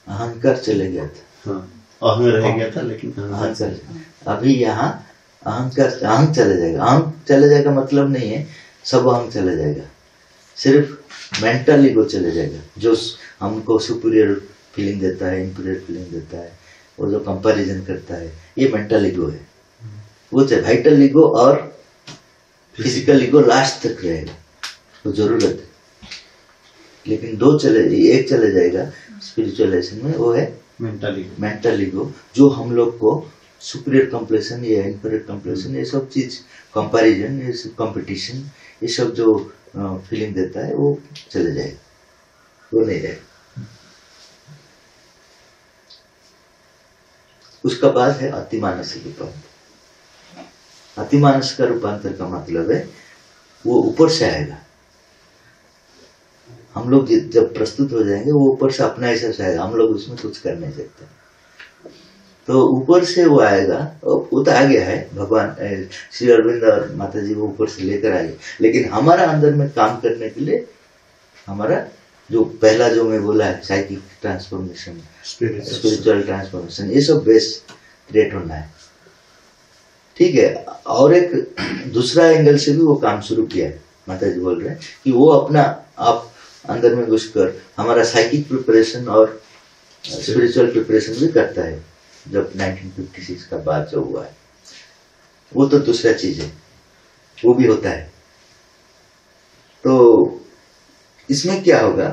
अहंकार चले गया था। हाँ, अहंग रह गया था, लेकिन अहंकार अभी यहाँ अहंकार अहंग चले जाएगा। अहंग चले जाएगा मतलब नहीं है सब अहंग चले जाएगा, सिर्फ मेंटल ईगो चले जाएगा जो हमको सुपीरियर फीलिंग देता है, इंपीरियर फीलिंग देता है, वो जो कंपैरिजन करता है, ये मेंटल ईगो है। वो चाहे वाइटल ईगो और फिजिकल ईगो लास्ट तक रहेगा, तो जरूरत है। लेकिन एक चले जाएगा स्पिरिचुअलाइजेशन में, वो है मेंटल ईगो, जो हम लोग को सुपीरियर कंप्लेशन या इंफीरियर कंप्लेशन, ये सब चीज कंपैरिजन, ये सब कंपटीशन, ये सब जो फीलिंग देता है वो चले जाएगा, वो नहीं रहेगा। उसका बाद है अतिमानसिक रूपांतर। अतिमानस का रूपांतर का मतलब है वो ऊपर से आएगा। हम लोग जब प्रस्तुत हो जाएंगे वो ऊपर से अपना हिसाब से आएगा, हम लोग उसमें कुछ कर नहीं सकते। तो ऊपर से वो आएगा, वो तो आ गया है, भगवान श्री अरविंद और माता जी वो ऊपर से लेकर आए। लेकिन हमारा अंदर में काम करने के लिए हमारा जो पहला जो मैं बोला है साइकिक ट्रांसफॉर्मेशन, स्पिरिचुअल ट्रांसफॉर्मेशन, ये सब बेस क्रिएट होना है। ठीक है। और एक दूसरा एंगल से भी वो काम शुरू किया है, माता जी बोल रहे हैं कि वो अपना आप अंदर में घुसकर हमारा साइकिक प्रिपरेशन और स्पिरिचुअल प्रिपरेशन भी करता है। जब 1956 का बाद जो हुआ है वो तो दूसरा चीज है, वो भी होता है। तो इसमें क्या होगा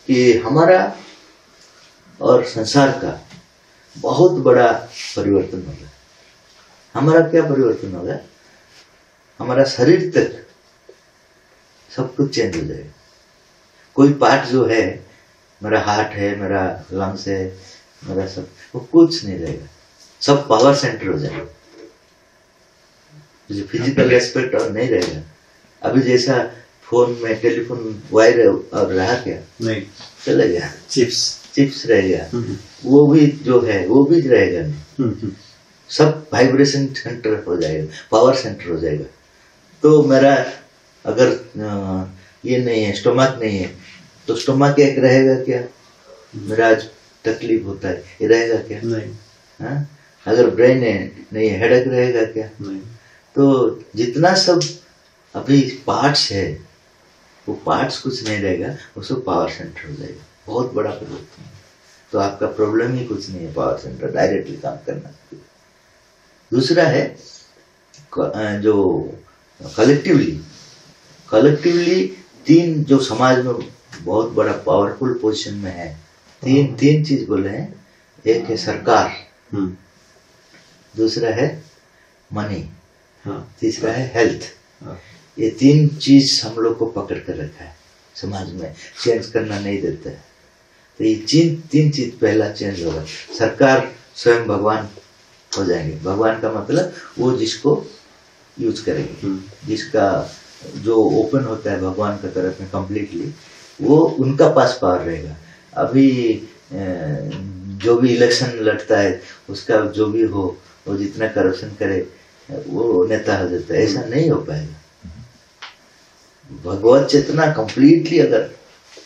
कि हमारा और संसार का बहुत बड़ा परिवर्तन होगा। हमारा क्या परिवर्तन होगा? हमारा शरीर तक सब कुछ चेंज हो जाएगा। कोई पार्ट जो है, मेरा हार्ट है, मेरा लंग्स है, मेरा सब, वो कुछ नहीं रहेगा, सब पावर सेंटर हो जाएगा। जो फिजिकल एस्पेक्ट और नहीं रहेगा। अभी जैसा फोन में टेलीफोन वायर अब रहा क्या? नहीं, चला गया। चिप्स रह गया, वो भी जो है वो भी रहेगा नहीं। सब वाइब्रेशन सेंटर हो जाएगा, पावर सेंटर हो जाएगा। तो मेरा अगर ये नहीं है, स्टोमक नहीं है, तो स्टोमक एक रहेगा क्या? मेरा आज तकलीफ होता है, ये रहेगा क्या? नहीं। हाँ? अगर ब्रेन है नहीं, हेडेक रहेगा क्या? नहीं। तो जितना सब अभी पार्ट्स है, वो पार्ट्स कुछ नहीं रहेगा, वो सब पावर सेंटर हो जाएगा। बहुत बड़ा परिवर्तन। तो आपका प्रॉब्लम ही कुछ नहीं है, पावर सेंटर डायरेक्टली काम करना। दूसरा है जो कलेक्टिवली तीन जो समाज में बहुत बड़ा पावरफुल पोजीशन में है, तीन चीज बोले हैं। एक है सरकार, दूसरा है मनी, तीसरा है हेल्थ। ये तीन चीज हम लोग को पकड़ कर रखा है, समाज में चेंज करना नहीं देता है। तो ये तीन चीज पहला चेंज होगा। सरकार स्वयं भगवान हो जाएंगे। भगवान का मतलब वो जिसको यूज करेंगे, जिसका जो ओपन होता है भगवान का तरफ में कंप्लीटली, वो उनका पास पावर रहेगा। अभी जो भी इलेक्शन लड़ता है उसका जो भी हो, वो जितना करप्शन करे वो नेता हो जाता है, ऐसा नहीं हो पाएगा। भगवत चेतना कंप्लीटली अगर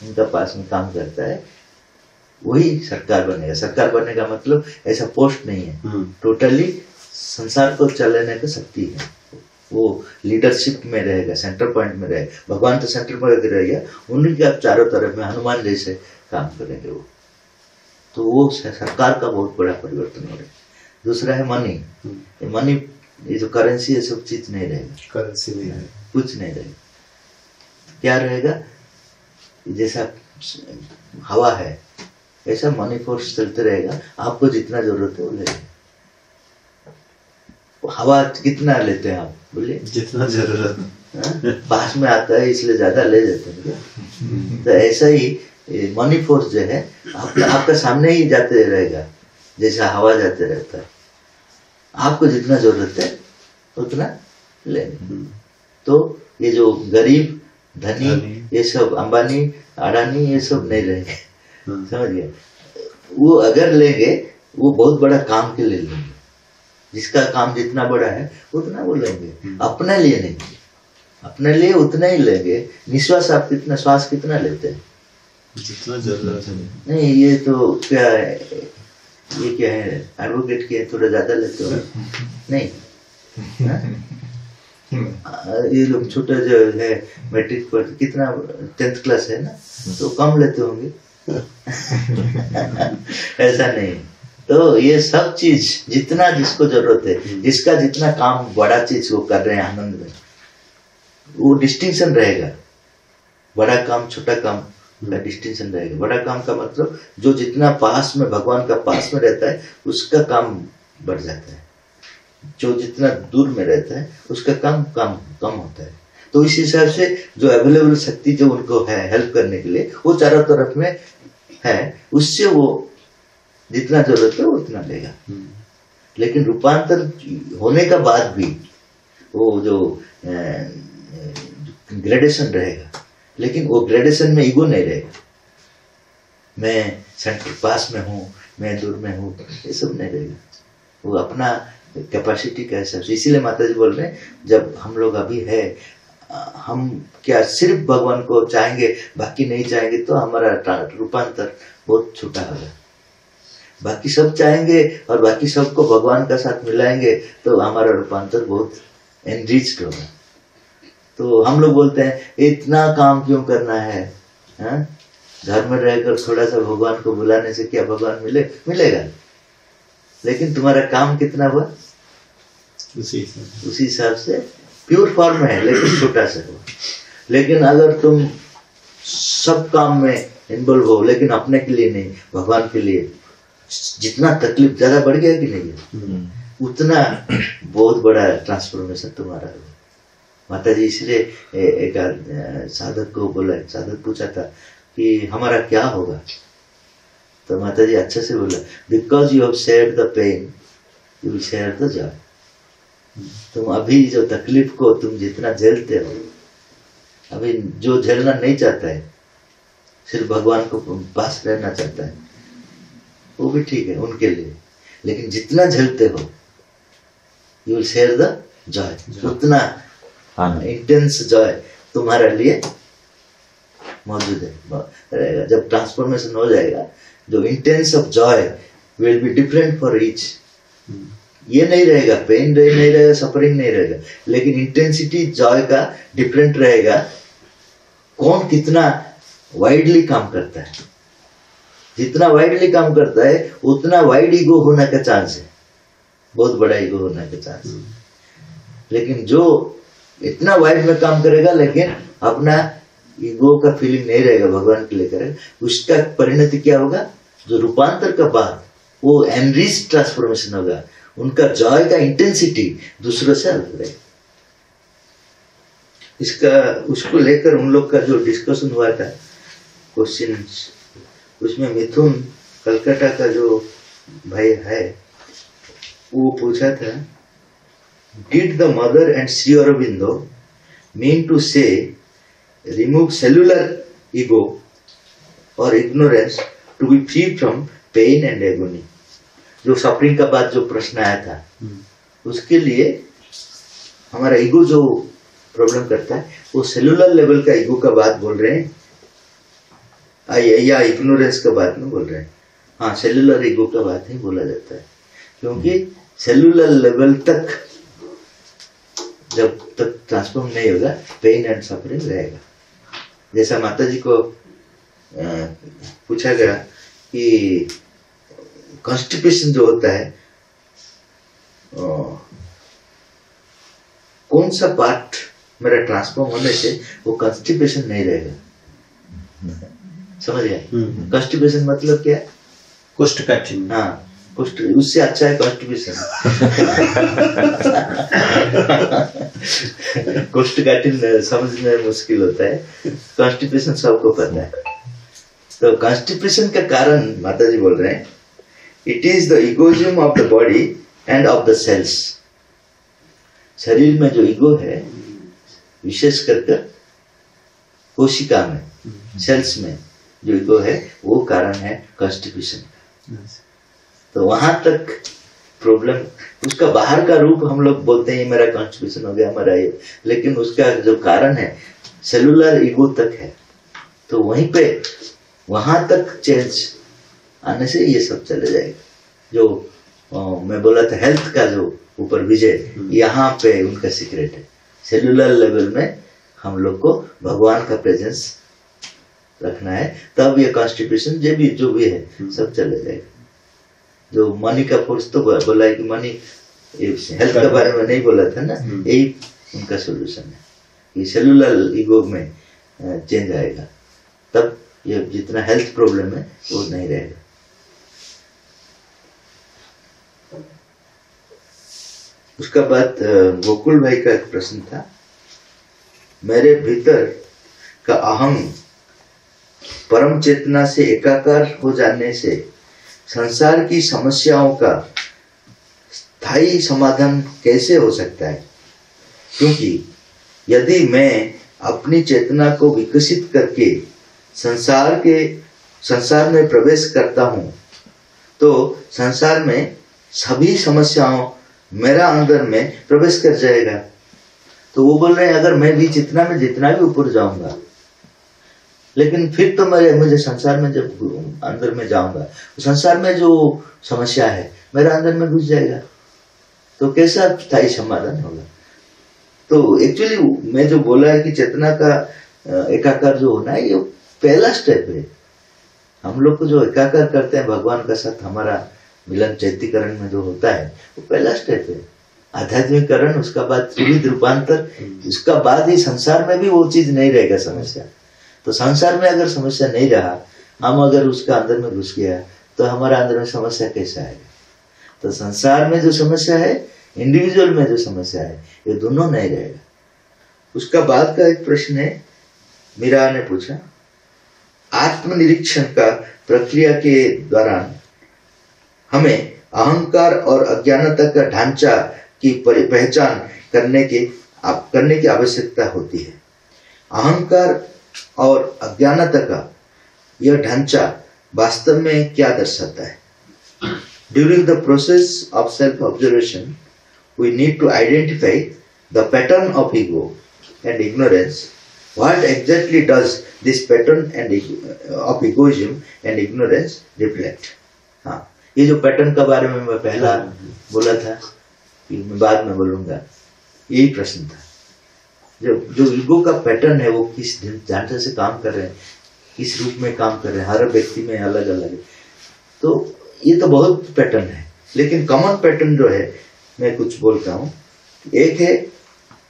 उनका पास में काम करता है, वही सरकार बनेगा। सरकार बनने का मतलब ऐसा पोस्ट नहीं है, टोटली संसार को चलाने की शक्ति है। वो लीडरशिप में रहेगा, सेंटर पॉइंट में रहेगा। भगवान तो सेंटर पॉइंट रहेगा, उनके आप चारों तरफ में हनुमान जैसे काम करेंगे वो। तो वो सरकार का बहुत बड़ा परिवर्तन हो रहा है। दूसरा है मनी। मनी, ये जो करेंसी है, सब चीज नहीं रहेगा, करेंसी नहीं है, कुछ नहीं रहेगा। क्या रहेगा? जैसा हवा है ऐसा मनी फोर्स चलते रहेगा। आपको जितना जरूरत है वो लेंगे। हवा कितना लेते हैं आप, बोलिए? जितना जरूरत पास में आता है इसलिए ज्यादा ले जाते हैं। तो ऐसा ही मनी फोर्स जो है आपका सामने ही जाते रहेगा, जैसा हवा जाते रहता है। आपको जितना जरूरत है उतना लेंगे। तो ये जो गरीब धनी ये सब, अंबानी अडानी ये सब नहीं लेंगे, समझ गए? वो अगर लेंगे वो बहुत बड़ा काम के लिए लेंगे। जिसका काम जितना बड़ा है उतना वो लेंगे, अपने लिए नहीं। अपने लिए उतना ही लेंगे। निश्वास आप कितना, श्वास कितना लेते हैं? जितना जरूरत है। नहीं, ये तो क्या है, ये क्या है, एडवोकेट के थोड़ा ज्यादा लेते हो नहीं? ये लोग छोटे जो है मैट्रिक पर कितना 10th क्लास है ना, तो कम लेते होंगे। ऐसा नहीं। तो ये सब चीज जितना जिसको जरूरत है, जिसका जितना काम बड़ा चीज वो कर रहे हैं आनंद में, वो डिस्टिंक्शन रहेगा। बड़ा काम छोटा काम का डिस्टिंक्शन रहेगा। बड़ा काम का मतलब जो जितना पास में भगवान का पास में रहता है उसका काम बढ़ जाता है। जो जितना दूर में रहता है उसका काम कम होता है। तो इस हिसाब से जो अवेलेबल शक्ति जो उनको है हेल्प करने के लिए, वो चारों तरफ में है, उससे वो जितना जरूरत है उतना लेगा। लेकिन रूपांतर होने का बाद भी वो जो ग्रेडेशन रहेगा, लेकिन वो ग्रेडेशन में ईगो नहीं रहेगा। मैं सेंटर पास में हूँ, मैं दूर में हूँ, ये सब नहीं रहेगा। वो अपना कैपेसिटी का हिसाब से। इसीलिए माता जी बोल रहे हैं, जब हम लोग अभी है, हम क्या सिर्फ भगवान को चाहेंगे बाकी नहीं चाहेंगे, तो हमारा रूपांतर बहुत छोटा होगा। बाकी सब चाहेंगे और बाकी सबको भगवान का साथ मिलाएंगे, तो हमारा रूपांतर बहुत एनरिच्ड होगा। तो हम लोग बोलते हैं इतना काम क्यों करना है, घर में रहकर थोड़ा सा भगवान को बुलाने से क्या भगवान मिलेगा? लेकिन तुम्हारा काम कितना हुआ उसी हिसाब से प्योर फॉर्म है, लेकिन छोटा सा हुआ। लेकिन अगर तुम सब काम में इन्वॉल्व हो, लेकिन अपने के लिए नहीं, भगवान के लिए, जितना तकलीफ ज्यादा बढ़ गया कि नहीं, उतना बहुत बड़ा ट्रांसफॉर्मेशन तुम्हारा हुआ। माता जी इसलिए एक साधक को बोला, साधक पूछा था कि हमारा क्या होगा, तो माता जी अच्छे से बोला, because you have shared the pain you will share the joy. तुम अभी जो तकलीफ को तुम जितना झेलते हो, अभी जो झेलना नहीं चाहता है, सिर्फ भगवान को पास रहना चाहता है, वो भी ठीक है उनके लिए। लेकिन जितना झेलते हो you will share the Joy, उतना इंटेंस जॉय तुम्हारे लिए मौजूद है रहेगा। जब ट्रांसफॉर्मेशन हो जाएगा जो intense of Joy will be different for each. ये नहीं रहेगा, पेन नहीं रहेगा, सफरिंग नहीं रहेगा, लेकिन इंटेंसिटी जॉय का डिफरेंट रहेगा। कौन कितना वाइडली काम करता है, जितना वाइडली काम करता है उतना वाइड ईगो होने का चांस है, बहुत बड़ा ईगो होने का चांस है। लेकिन जो इतना वाइड में काम करेगा लेकिन अपना ईगो का फीलिंग नहीं रहेगा, भगवान के लिए करेगा, उसका परिणति क्या होगा? जो रूपांतर का बाद वो एनरिच ट्रांसफॉर्मेशन होगा, उनका जॉय का इंटेंसिटी दूसरों से अलग रहेगा। इसका उसको लेकर उन लोग का जो डिस्कशन हुआ था, क्वेश्चंस, उसमें मिथुन कलकत्ता का जो भाई है वो पूछा था, did the mother and Shri Aurobindo mean to say remove cellular ego और ignorance to be free from pain and agony? जो सफरिंग का बाद जो प्रश्न आया था, उसके लिए हमारा ईगो जो प्रॉब्लम करता है वो सेलुलर लेवल का ईगो का बात बोल रहे हैं या इग्नोरेंस का बात में बोल रहे हैं? हाँ, सेलुलर ईगो का बात ही बोला जाता है, क्योंकि सेलुलर लेवल तक जब तक ट्रांसफॉर्म नहीं होगा पेन एंड सफरिंग रहेगा। जैसा माता जी को पूछा गया कि कॉन्स्टिपेशन जो होता है कौन सा पार्ट मेरा ट्रांसफॉर्म होने से वो कॉन्स्टिपेशन नहीं रहेगा, समझ गया? कॉन्स्टिपेशन मतलब क्या? कोष्ठकाठिन्य। हाँ, कुष्ठ, उससे अच्छा है कॉन्स्टिपेशन। कोष्ठकाठिन्य समझने मुश्किल होता है, कॉन्स्टिपेशन सबको पता है। तो कॉन्स्टिपेशन का कारण माता जी बोल रहे हैं, it is the egoism of the body and of the cells. शरीर में जो ईगो है, विशेष करके कोशिका में, सेल्स में जो ईगो है, वो कारण है कॉन्स्टिपेशन। तो वहां तक प्रॉब्लम, उसका बाहर का रूप हम लोग बोलते हैं मेरा कॉन्स्टिपेशन हो गया, हमारा ये, लेकिन उसका जो कारण है सेलुलर ईगो तक है। तो वहीं पे वहां तक चेंज आने से ये सब चले जाएगा। जो मैं बोला था हेल्थ का जो ऊपर विजय, यहाँ पे उनका सीक्रेट है। सेलुलर लेवल में हम लोग को भगवान का प्रेजेंस रखना है, तब ये कॉन्स्टिपेशन जो भी है सब चले जाएगा। जो मनी का फोर्स तो बोला है कि मनी, हेल्थ के बारे में नहीं बोला था ना, यही उनका सोल्यूशन है कि सेलुलर ईगो में चेंज आएगा, तब ये जितना हेल्थ प्रॉब्लम है वो नहीं रहेगा। उसका बाद गोकुल भाई का एक प्रश्न था, मेरे भीतर का अहम परम चेतना से एकाकार हो जाने से संसार की समस्याओं का स्थायी समाधान कैसे हो सकता है? क्योंकि यदि मैं अपनी चेतना को विकसित करके संसार में प्रवेश करता हूं तो संसार में सभी समस्याओं मेरा अंदर में प्रवेश कर जाएगा। तो वो बोल रहे हैं अगर मैं भी जितना भी ऊपर जाऊंगा, लेकिन फिर तो मुझे संसार में जब अंदर में जाऊंगा तो संसार में जो समस्या है मेरा अंदर में घुस जाएगा, तो कैसा स्थायी समाधान होगा? तो एक्चुअली मैं जो बोला है कि चेतना का एकाकार जो होना है, ये पहला स्टेप है। हम लोग को जो एकाकार करते हैं भगवान का साथ, हमारा मिलन चैत्यकरण में जो होता है, वो पहला स्टेप है। आध्यात्मिकरण, उसका बाद त्रिविध रूपांतर, उसका बाद ही संसार में भी वो चीज नहीं रहेगा समस्या। तो संसार में अगर समस्या नहीं रहा, हम अगर उसका अंदर में घुस गया तो हमारा अंदर में समस्या कैसा आएगा? तो संसार में जो समस्या है, इंडिविजुअल में जो समस्या है, ये दोनों नहीं रहेगा। उसका बाद का एक प्रश्न है, मीरा ने पूछा, आत्मनिरीक्षण का प्रक्रिया के दौरान हमें अहंकार और अज्ञानता का ढांचा की पहचान करने की आवश्यकता होती है। अहंकार और अज्ञानता का यह ढांचा वास्तव में क्या दर्शाता है? During the process of self-observation, we need to identify the pattern of ego and ignorance What exactly does this pattern of egoism and ignorance reflect? हाँ, ये जो पैटर्न का बारे में मैं पहला बोला था कि मैं बाद में बोलूंगा, यही प्रश्न था। जो ईगो का पैटर्न है वो किस ढांचे से काम कर रहे हैं, किस रूप में काम कर रहे हैं, हर व्यक्ति में अलग अलग है। तो ये तो बहुत पैटर्न है, लेकिन कॉमन पैटर्न जो है मैं कुछ बोलता हूँ। एक है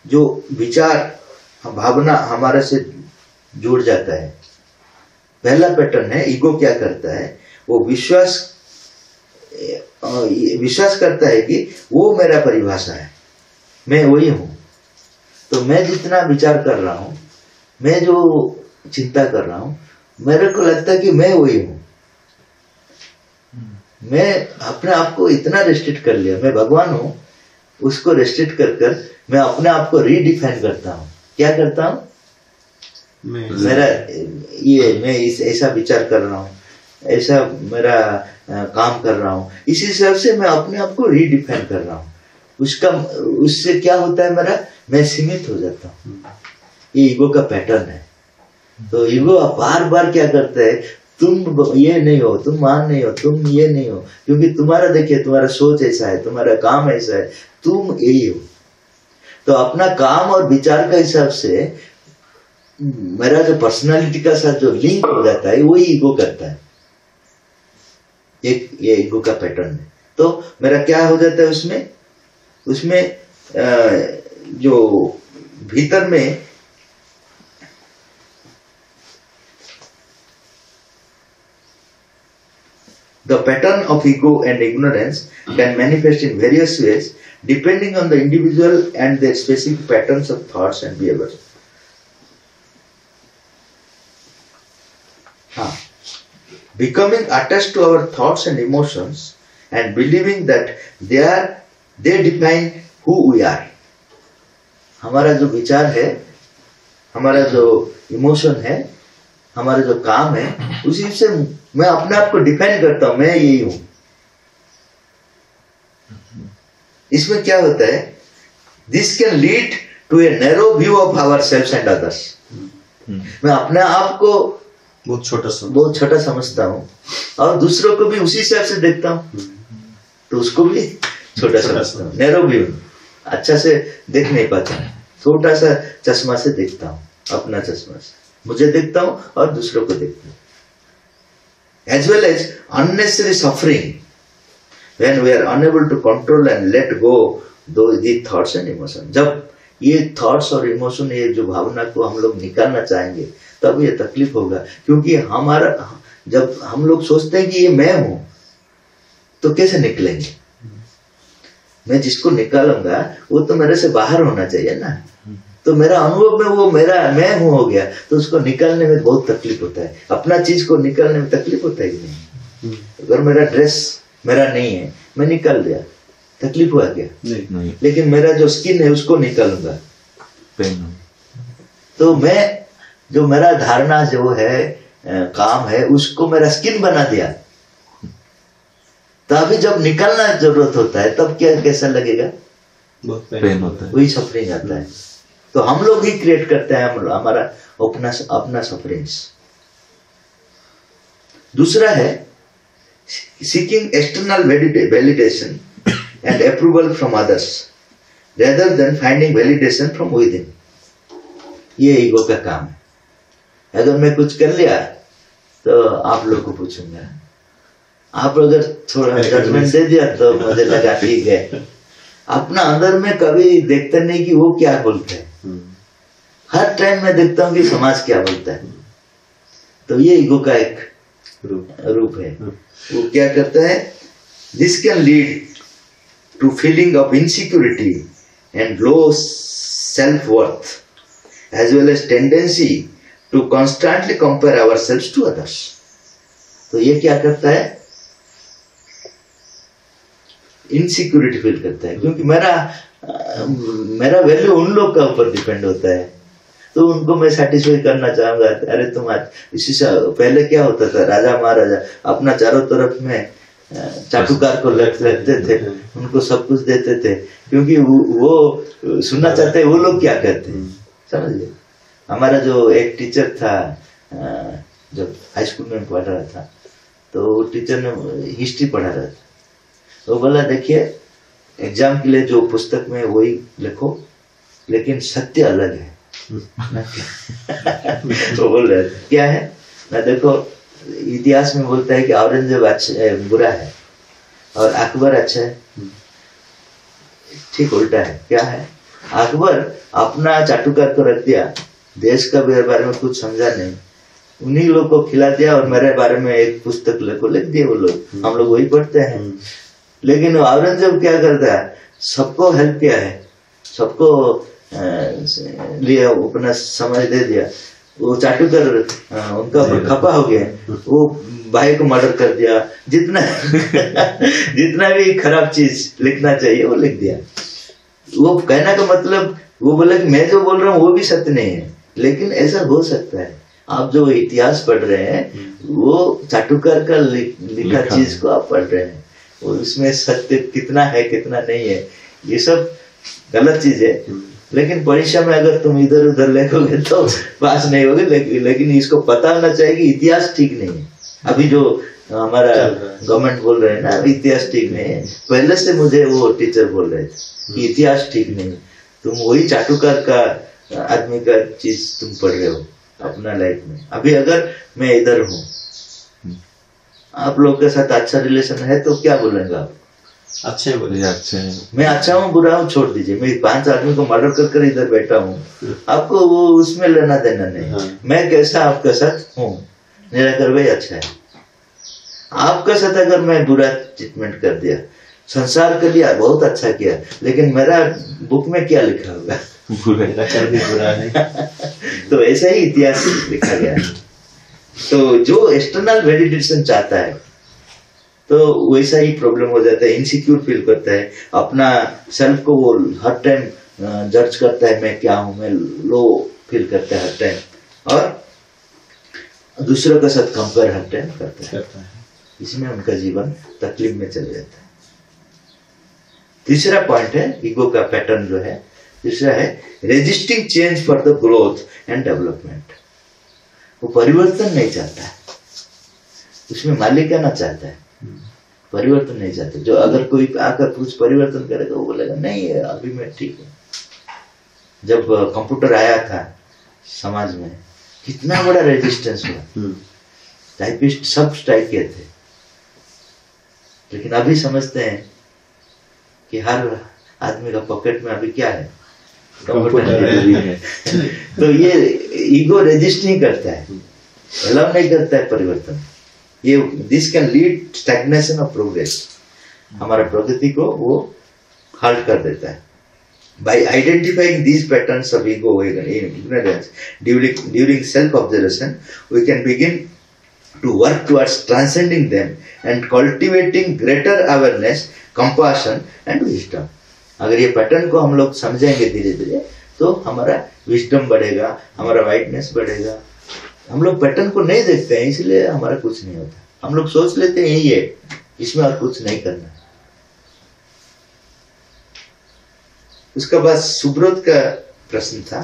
जो विचार भावना हमारे से जुड़ जाता है। पहला पैटर्न है, ईगो क्या करता है, वो विश्वास करता है कि वो मेरा परिभाषा है, मैं वही हूं। तो मैं जितना विचार कर रहा हूं, मैं जो चिंता कर रहा हूं, मेरे को लगता है कि मैं वही हूं। मैं अपने आप को इतना रेस्ट्रिक्ट कर लिया, मैं भगवान हूं, उसको रेस्ट्रिक्ट कर मैं अपने आप को रीडिफाइन करता हूं। क्या करता हूं? मेरा ये मैं ऐसा विचार कर रहा हूं, ऐसा मेरा काम कर रहा हूं, इसी हिसाब से मैं अपने आप को रीडिफाइन कर रहा हूं। उससे क्या होता है, मैं सीमित हो जाता हूं। ये ईगो का पैटर्न है। तो ईगो बार बार क्या करता है, तुम ये नहीं हो, तुम मान नहीं हो, तुम ये नहीं हो, क्योंकि तुम्हारा देखिए, तुम्हारा सोच ऐसा है, तुम्हारा काम ऐसा है, तुम यही हो। तो अपना काम और विचार का हिसाब से मेरा जो पर्सनालिटी का साथ जो लिंक हो जाता है, वही ईगो करता है। ये ईगो का पैटर्न है। तो मेरा क्या हो जाता है उसमें जो भीतर में the pattern of ego and ignorance can manifest in various ways depending on the individual and their specific patterns of thoughts and behaviors. Becoming attached to our thoughts and emotions and believing that they define who we are. हमारा जो विचार है, हमारा जो emotion है, हमारा जो काम है, उसी से मैं अपने आप को डिफाइन करता हूं, मैं यही हूं। इसमें क्या होता है, this can lead to a narrow view of our self and others. मैं अपने आप को बहुत छोटा समझता हूं और दूसरों को भी उसी हिसाब से देखता हूं, तो उसको भी छोटा समझता हूं। नैरो व्यू, अच्छा से देख नहीं पाता, छोटा सा चश्मा से देखता हूं, अपना चश्मा से मुझे देखता हूं और दूसरों को देखता हूं। As well as unnecessary suffering when we are unable to control and let go these thoughts and emotions. जब ये थॉट्स और इमोशन, ये जो भावना को हम लोग निकालना चाहेंगे, तब ये तकलीफ होगा। क्योंकि जब हम लोग सोचते हैं कि ये मैं हूं, तो कैसे निकलेंगे? मैं जिसको निकालूंगा वो तो मेरे से बाहर होना चाहिए ना। तो मेरा अनुभव में वो मेरा मैं हूं हो गया, तो उसको निकालने में बहुत तकलीफ होता है। अपना चीज को निकालने में तकलीफ होता है कि नहीं? अगर मेरा ड्रेस मेरा नहीं है, मैं निकाल दिया, तकलीफ हुआ क्या? नहीं। लेकिन मेरा जो स्किन है उसको निकालूंगा, तो मैं जो मेरा धारणा जो है, काम है, उसको मेरा स्किन बना दिया। तो अभी जब निकालना जरूरत होता है, तब क्या कैसा लगेगा? बहुत पेन होता है, वही सफरिंग आता है। तो हम लोग ही क्रिएट करते हैं हमारा अपना सफरिंग्स। दूसरा है seeking external validation and approval from others rather than finding validation from with in. ये ईगो का काम है। अगर मैं कुछ कर लिया तो आप लोग को पूछूंगा, आप अगर थोड़ा जजमेंट दे दिया तो मुझे लगा ठीक है। अपना अंदर में कभी देखते नहीं कि वो क्या बोलते हैं। हर टाइम मैं देखता हूं कि समाज क्या बोलता है। तो ये ईगो का एक रूप है। वो क्या करता है, this can lead to feeling of insecurity and low self worth as well as tendency to constantly compare ourselves to others. तो ये क्या करता है, इनसिक्योरिटी फील करता है, क्योंकि मेरा वैल्यू उन लोग का ऊपर डिपेंड होता है। तो उनको मैं सेटिस्फाई करना चाहूंगा। अरे तुम इसी से पहले क्या होता था, राजा महाराजा अपना चारों तरफ में चाटुकार को रखते थे, उनको सब कुछ देते थे, क्योंकि वो सुनना चाहते हैं वो लोग क्या कहते हैं, समझ गए। हमारा जो एक टीचर था जब हाई स्कूल में पढ़ रहा था, तो टीचर ने हिस्ट्री पढ़ा रहा था, तो बोला देखिए एग्जाम के लिए जो पुस्तक में वही लिखो, लेकिन सत्य अलग है। तो बोल रहे थे क्या है ना, देखो इतिहास में बोलता है कि औरंगजेब अच्छा बुरा है और अकबर अच्छा है, ठीक उल्टा है। क्या है, अकबर अपना चाटुकार को रख दिया, देश का बारे में कुछ समझा नहीं, उन्हीं लोग को खिला दिया और मेरे बारे में एक पुस्तक लिख दिए वो लोग, हम लोग वही पढ़ते हैं। लेकिन औरंगजेब क्या करता है, सबको हेल्प किया है, सबको लिए अपना समय दे दिया। वो चाटुकर उनका खपा हो गया, वो भाई को मर्डर कर दिया, जितना जितना भी खराब चीज लिखना चाहिए वो लिख दिया। वो कहने का मतलब वो बोला कि मैं जो बोल रहा हूँ वो भी सत्य नहीं है, लेकिन ऐसा हो सकता है। आप जो इतिहास पढ़ रहे हैं वो चाटुकार का लिखा चीज को आप पढ़ रहे हैं, उसमें सत्य कितना है कितना नहीं है ये सब गलत चीज है। लेकिन परीक्षा में अगर तुम इधर उधर लिखोगे तो पास नहीं होगे। लेकिन इसको पता होना चाहिए कि इतिहास ठीक नहीं है। अभी जो हमारा गवर्नमेंट बोल रहे हैं ना इतिहास ठीक नहीं है, पहले से मुझे वो टीचर बोल रहे थे कि इतिहास ठीक नहीं, तुम वही चाटुकार का आदमी का चीज तुम पढ़ रहे हो अपना लाइफ में। अभी अगर मैं इधर हूँ, आप लोग के साथ अच्छा रिलेशन है तो क्या बोलेंगे आप? अच्छे बोलिए, अच्छे हैं। मैं अच्छा हूँ बुरा हूँ छोड़ दीजिए, मैं 5 आदमी को मर्डर कर इधर बैठा हूँ, आपको वो उसमें लेना देना नहीं। हाँ। मैं कैसा आपके साथ हूँ, मेरा करवाई अच्छा है। आपके साथ अगर मैं बुरा ट्रीटमेंट कर दिया, संसार के लिए बहुत अच्छा किया, लेकिन मेरा बुक में क्या लिखा होगा? बुरा है। तो ऐसा ही इतिहास लिखा गया है। तो जो एक्सटर्नल वैलिडेशन चाहता है तो वैसा ही प्रॉब्लम हो जाता है, इनसिक्योर फील करता है, अपना सेल्फ को वो हर टाइम जज करता है, मैं क्या हूं, मैं लो फील करता है हर टाइम, और दूसरों के साथ कंपेयर हर टाइम करता है। इसमें उनका जीवन तकलीफ में चल जाता है। तीसरा पॉइंट है ईगो का पैटर्न जो है, तीसरा है resisting change for the growth and development. वो परिवर्तन नहीं चाहता है, उसमें मालिकाना चाहता है, परिवर्तन नहीं चाहते। जो अगर कोई आकर कुछ परिवर्तन करेगा वो बोलेगा नहीं अभी मैं ठीक हूँ। जब कंप्यूटर आया था समाज में कितना बड़ा रेजिस्टेंस हुआ, टाइपिस्ट सब स्ट्राइक किए थे, लेकिन अभी समझते हैं कि हर आदमी का पॉकेट में अभी क्या है, कंप्यूटर है। तो ये ईगो रेजिस्ट नहीं करता है, अलाउ नहीं करता है परिवर्तन। ये this can lead stagnation of progress, हमारा प्रगति को वो halt कर देता है। By identifying these patterns of ego and ignorance during self-observation, we can begin to work towards transcending them and cultivating greater awareness, compassion and wisdom. अगर ये pattern को हम लोग समझेंगे धीरे धीरे तो हमारा विजडम बढ़ेगा, हमारा वाइटनेस बढ़ेगा। हम लोग पैटर्न को नहीं देखते हैं इसलिए हमारा कुछ नहीं होता। हम लोग सोच लेते हैं यही है, इसमें और कुछ नहीं करना। उसके बाद सुब्रत का प्रश्न था,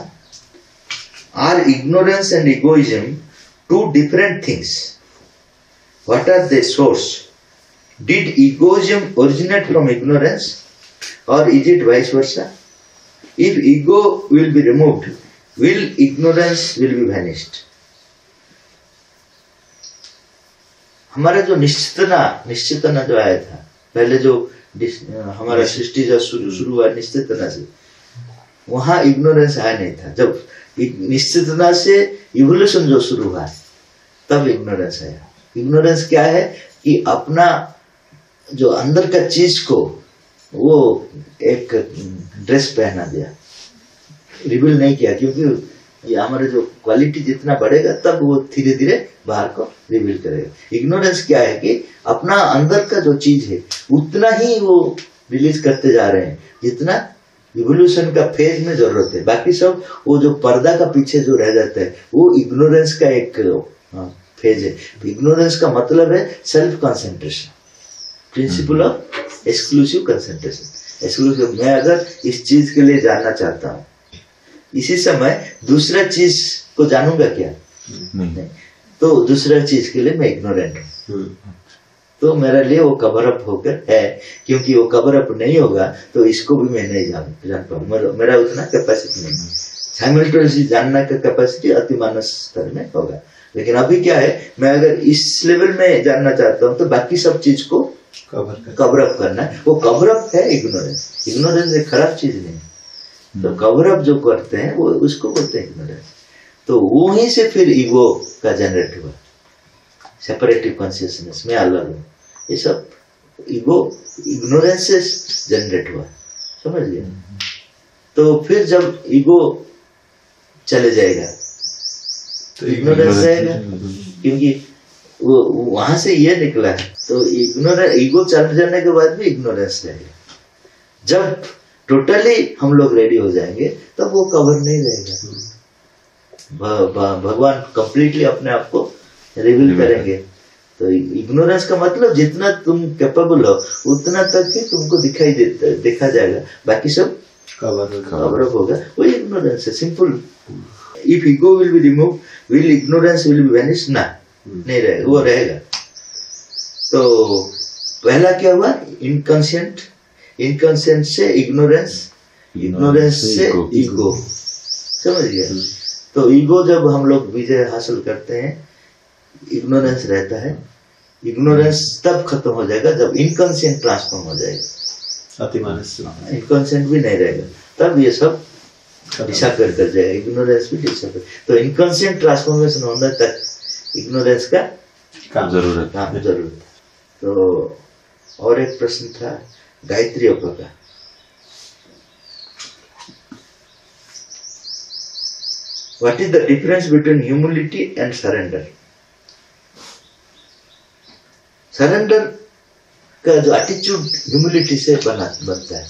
are ignorance and egoism two different things, what are the source, did egoism originate from ignorance or is it vice versa, if ego will be removed will ignorance will be vanished. हमारा जो निश्चितना जो आया था पहले, जो हमारा सृष्टि जो शुरू हुआ निश्चितना से, वहां इग्नोरेंस आया नहीं था। जब निश्चितना से इवोल्यूशन जो शुरू हुआ तब इग्नोरेंस आया। इग्नोरेंस क्या है कि अपना जो अंदर का चीज को वो एक ड्रेस पहना दिया, रिवील नहीं किया, क्योंकि ये हमारे जो क्वालिटी जितना बढ़ेगा तब वो धीरे धीरे बाहर को रिवील करेगा। इग्नोरेंस क्या है कि अपना अंदर का जो चीज है उतना ही वो रिलीज करते जा रहे हैं जितना इवोल्यूशन का फेज में जरूरत है। बाकी सब वो जो पर्दा का पीछे जो रह जाता है वो इग्नोरेंस का एक फेज है। इग्नोरेंस का मतलब है self concentration, principle of exclusive concentration. Exclusive, मैं अगर इस चीज के लिए जानना चाहता हूँ इसी समय दूसरा चीज को जानूंगा क्या? नहीं। तो दूसरा चीज के लिए मैं इग्नोरेंट हूँ, तो मेरे लिए वो कवर अप होकर है, क्योंकि वो कवर अप नहीं होगा तो इसको भी मैं नहीं जान पाऊंगा, मेरा उतना कैपेसिटी नहीं। साइमल्टेनियसली जानना का कैपेसिटी अतिमानव स्तर में होगा। लेकिन अभी क्या है, मैं अगर इस लेवल में जानना चाहता हूँ तो बाकी सब चीज को कवर अप करना है। वो कवर अप है इग्नोरेंस। इग्नोरेंस एक खराब चीज नहीं, तो कवर अप जो करते हैं वो उसको बोलते हैं इग्नोरेंस। तो वहीं से फिर ईगो का जनरेट हुआ, सेपरेटिव कॉन्शियसनेस में अलग हूँ, ये सब ईगो इग्नोरेंस से जनरेट हुआ, समझ लिया। तो फिर जब ईगो चले जाएगा तो इग्नोरेंस रहेगा, क्योंकि वो वहां से ये निकला है। तो ईगो चले जाने के बाद भी इग्नोरेंस रहेगा। जब टोटली हम लोग रेडी हो जाएंगे तब वो कवर नहीं रहेगा। भगवान कंप्लीटली अपने आप को रिवील करेंगे। तो इग्नोरेंस का मतलब जितना तुम कैपेबल हो उतना तक ही तुमको देखा जाएगा, बाकी सब कवर अप होगा। वो इग्नोरेंस है, simple. If ego will be remove, will ignorance will B vanish? ना, नहीं रहेगा, वो रहेगा। तो पहला क्या हुआ? इनकॉन्शियंट, इनकॉन्शियंट से इग्नोरेंस, इग्नोरेंस से ईगो, समझ गया। तो ईगो जब हम लोग विजय हासिल करते हैं, इग्नोरेंस रहता है। इग्नोरेंस तब खत्म हो जाएगा जब इनकॉन्शियंट ट्रांसफॉर्म हो जाएगा। इनकॉन्शियंट भी नहीं रहेगा, तब ये सब डिसअपियर कर जाएगा, इग्नोरेंस भी डिसअपियर। तो इनकॉन्शियंट ट्रांसफॉर्मेशन होने तक इग्नोरेंस का काम जरूरत है। तो और एक प्रश्न था गायत्री अप्पा का, what is the difference between humility and surrender? Surrender का जो एटीट्यूड ह्यूमिलिटी से बनता है।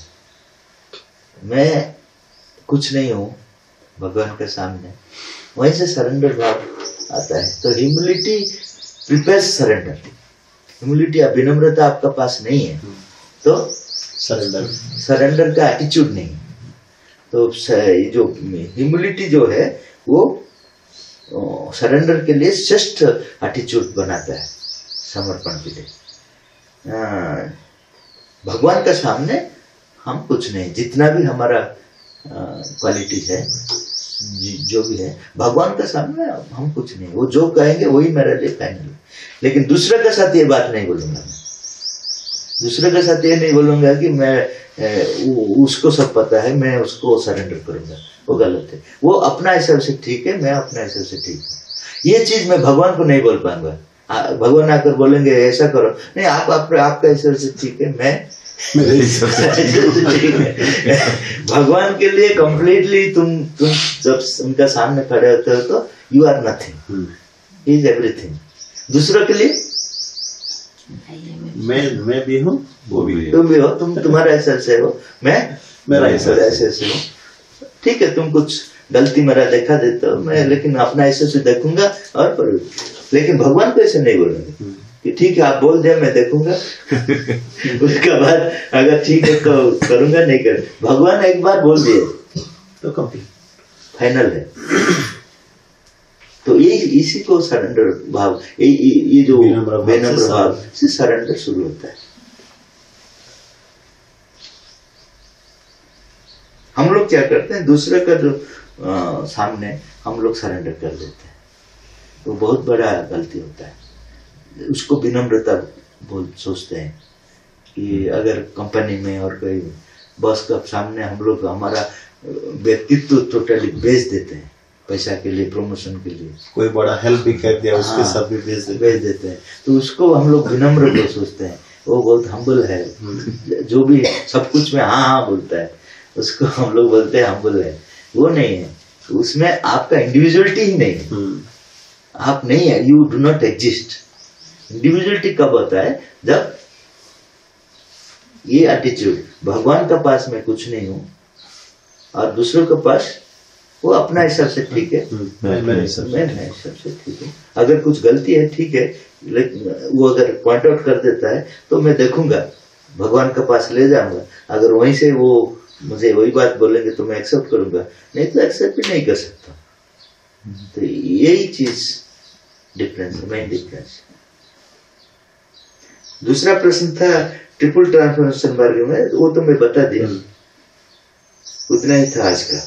मैं कुछ नहीं हूं भगवान के सामने, वहीं से सरेंडर भाव आता है। तो ह्यूमिलिटी प्रिपेयर्स सरेंडर। ह्यूमिलिटी, विनम्रता आपका पास नहीं है तो सरेंडर का एटीट्यूड नहीं। तो जो ह्यूमिलिटी जो है वो सरेंडर के लिए श्रेष्ठ एटीट्यूड बनाता है, समर्पण के लिए। भगवान के सामने हम कुछ नहीं, जितना भी हमारा क्वालिटीज है, जो भी है, भगवान के सामने हम कुछ नहीं। वो जो कहेंगे वही मेरे लिए फाइनल है। लेकिन दूसरे के साथ ये बात नहीं बोलूंगा मैं। दूसरे के साथ ये नहीं बोलूंगा कि मैं उसको सब पता है, मैं उसको सरेंडर करूंगा, वो गलत है। वो अपना हिसाब से ठीक है, मैं अपना हिसाब से ठीक हूँ। ये चीज मैं भगवान को नहीं बोल पाऊंगा। भगवान आकर बोलेंगे ऐसा करो, नहीं आप आपका हिसाब से ठीक है, मैं ठीक है। भगवान के लिए कंप्लीटली तुम जब उनका सामने खड़े होते हो तो you are nothing, he is everything. दूसरों के लिए मैं भी हूँ, वो भी है। तुम भी हो, तुम्हारा हिसाब से हो, मैं मेरा हिसाब से हूँ। ठीक है, तुम कुछ गलती मेरा देखा देते हो, मैं लेकिन अपना हिसाब से देखूंगा और पर। लेकिन भगवान को ऐसे नहीं बोलेंगे कि ठीक है आप बोल दिया मैं देखूंगा उसके बाद अगर ठीक है तो करूंगा, नहीं कर। भगवान एक बार बोल दिए तो कंप्लीट फाइनल है। तो ये इसी को सरेंडर भाव, ये जो विनम्र भाव से सरेंडर शुरू होता है। हम लोग क्या करते हैं, दूसरे का जो सामने हम लोग सरेंडर कर देते हैं, तो बहुत बड़ा गलती होता है। उसको विनम्रता सोचते हैं कि अगर कंपनी में और कोई बॉस का सामने हम लोग हमारा व्यक्तित्व टोटली बेच देते हैं पैसा के लिए, प्रमोशन के लिए। कोई बड़ा हेल्प भी कर दिया उसके साथ भी बेच देते हैं, तो उसको हम लोग विनम्र को सोचते हैं। वो बहुत हम्बल है, जो भी सब कुछ में हाँ हाँ बोलता है, उसको हम लोग बोलते हैं हम्बल है। वो नहीं है, उसमें आपका इंडिविजुअलिटी ही नहीं है, आप नहीं है, you do not exist. Individuality कब होता है, जब ये एटीट्यूड भगवान के पास मैं कुछ नहीं हूं और दूसरों के पास वो अपना हिसाब से ठीक है, मैं हिसाब से ठीक है। अगर कुछ गलती है ठीक है, लेकिन वो अगर पॉइंट आउट कर देता है तो मैं देखूंगा, भगवान के पास ले जाऊंगा। अगर वहीं से वो मुझे वही बात बोलेंगे तो मैं एक्सेप्ट करूंगा, नहीं तो एक्सेप्ट भी नहीं कर सकता। तो यही चीज डिफरेंस है, मेन डिफरेंस। दूसरा प्रश्न था ट्रिपल ट्रांसफॉर्मेशन बारे में, वो तो मैं बता दिया, उतना ही था आज का।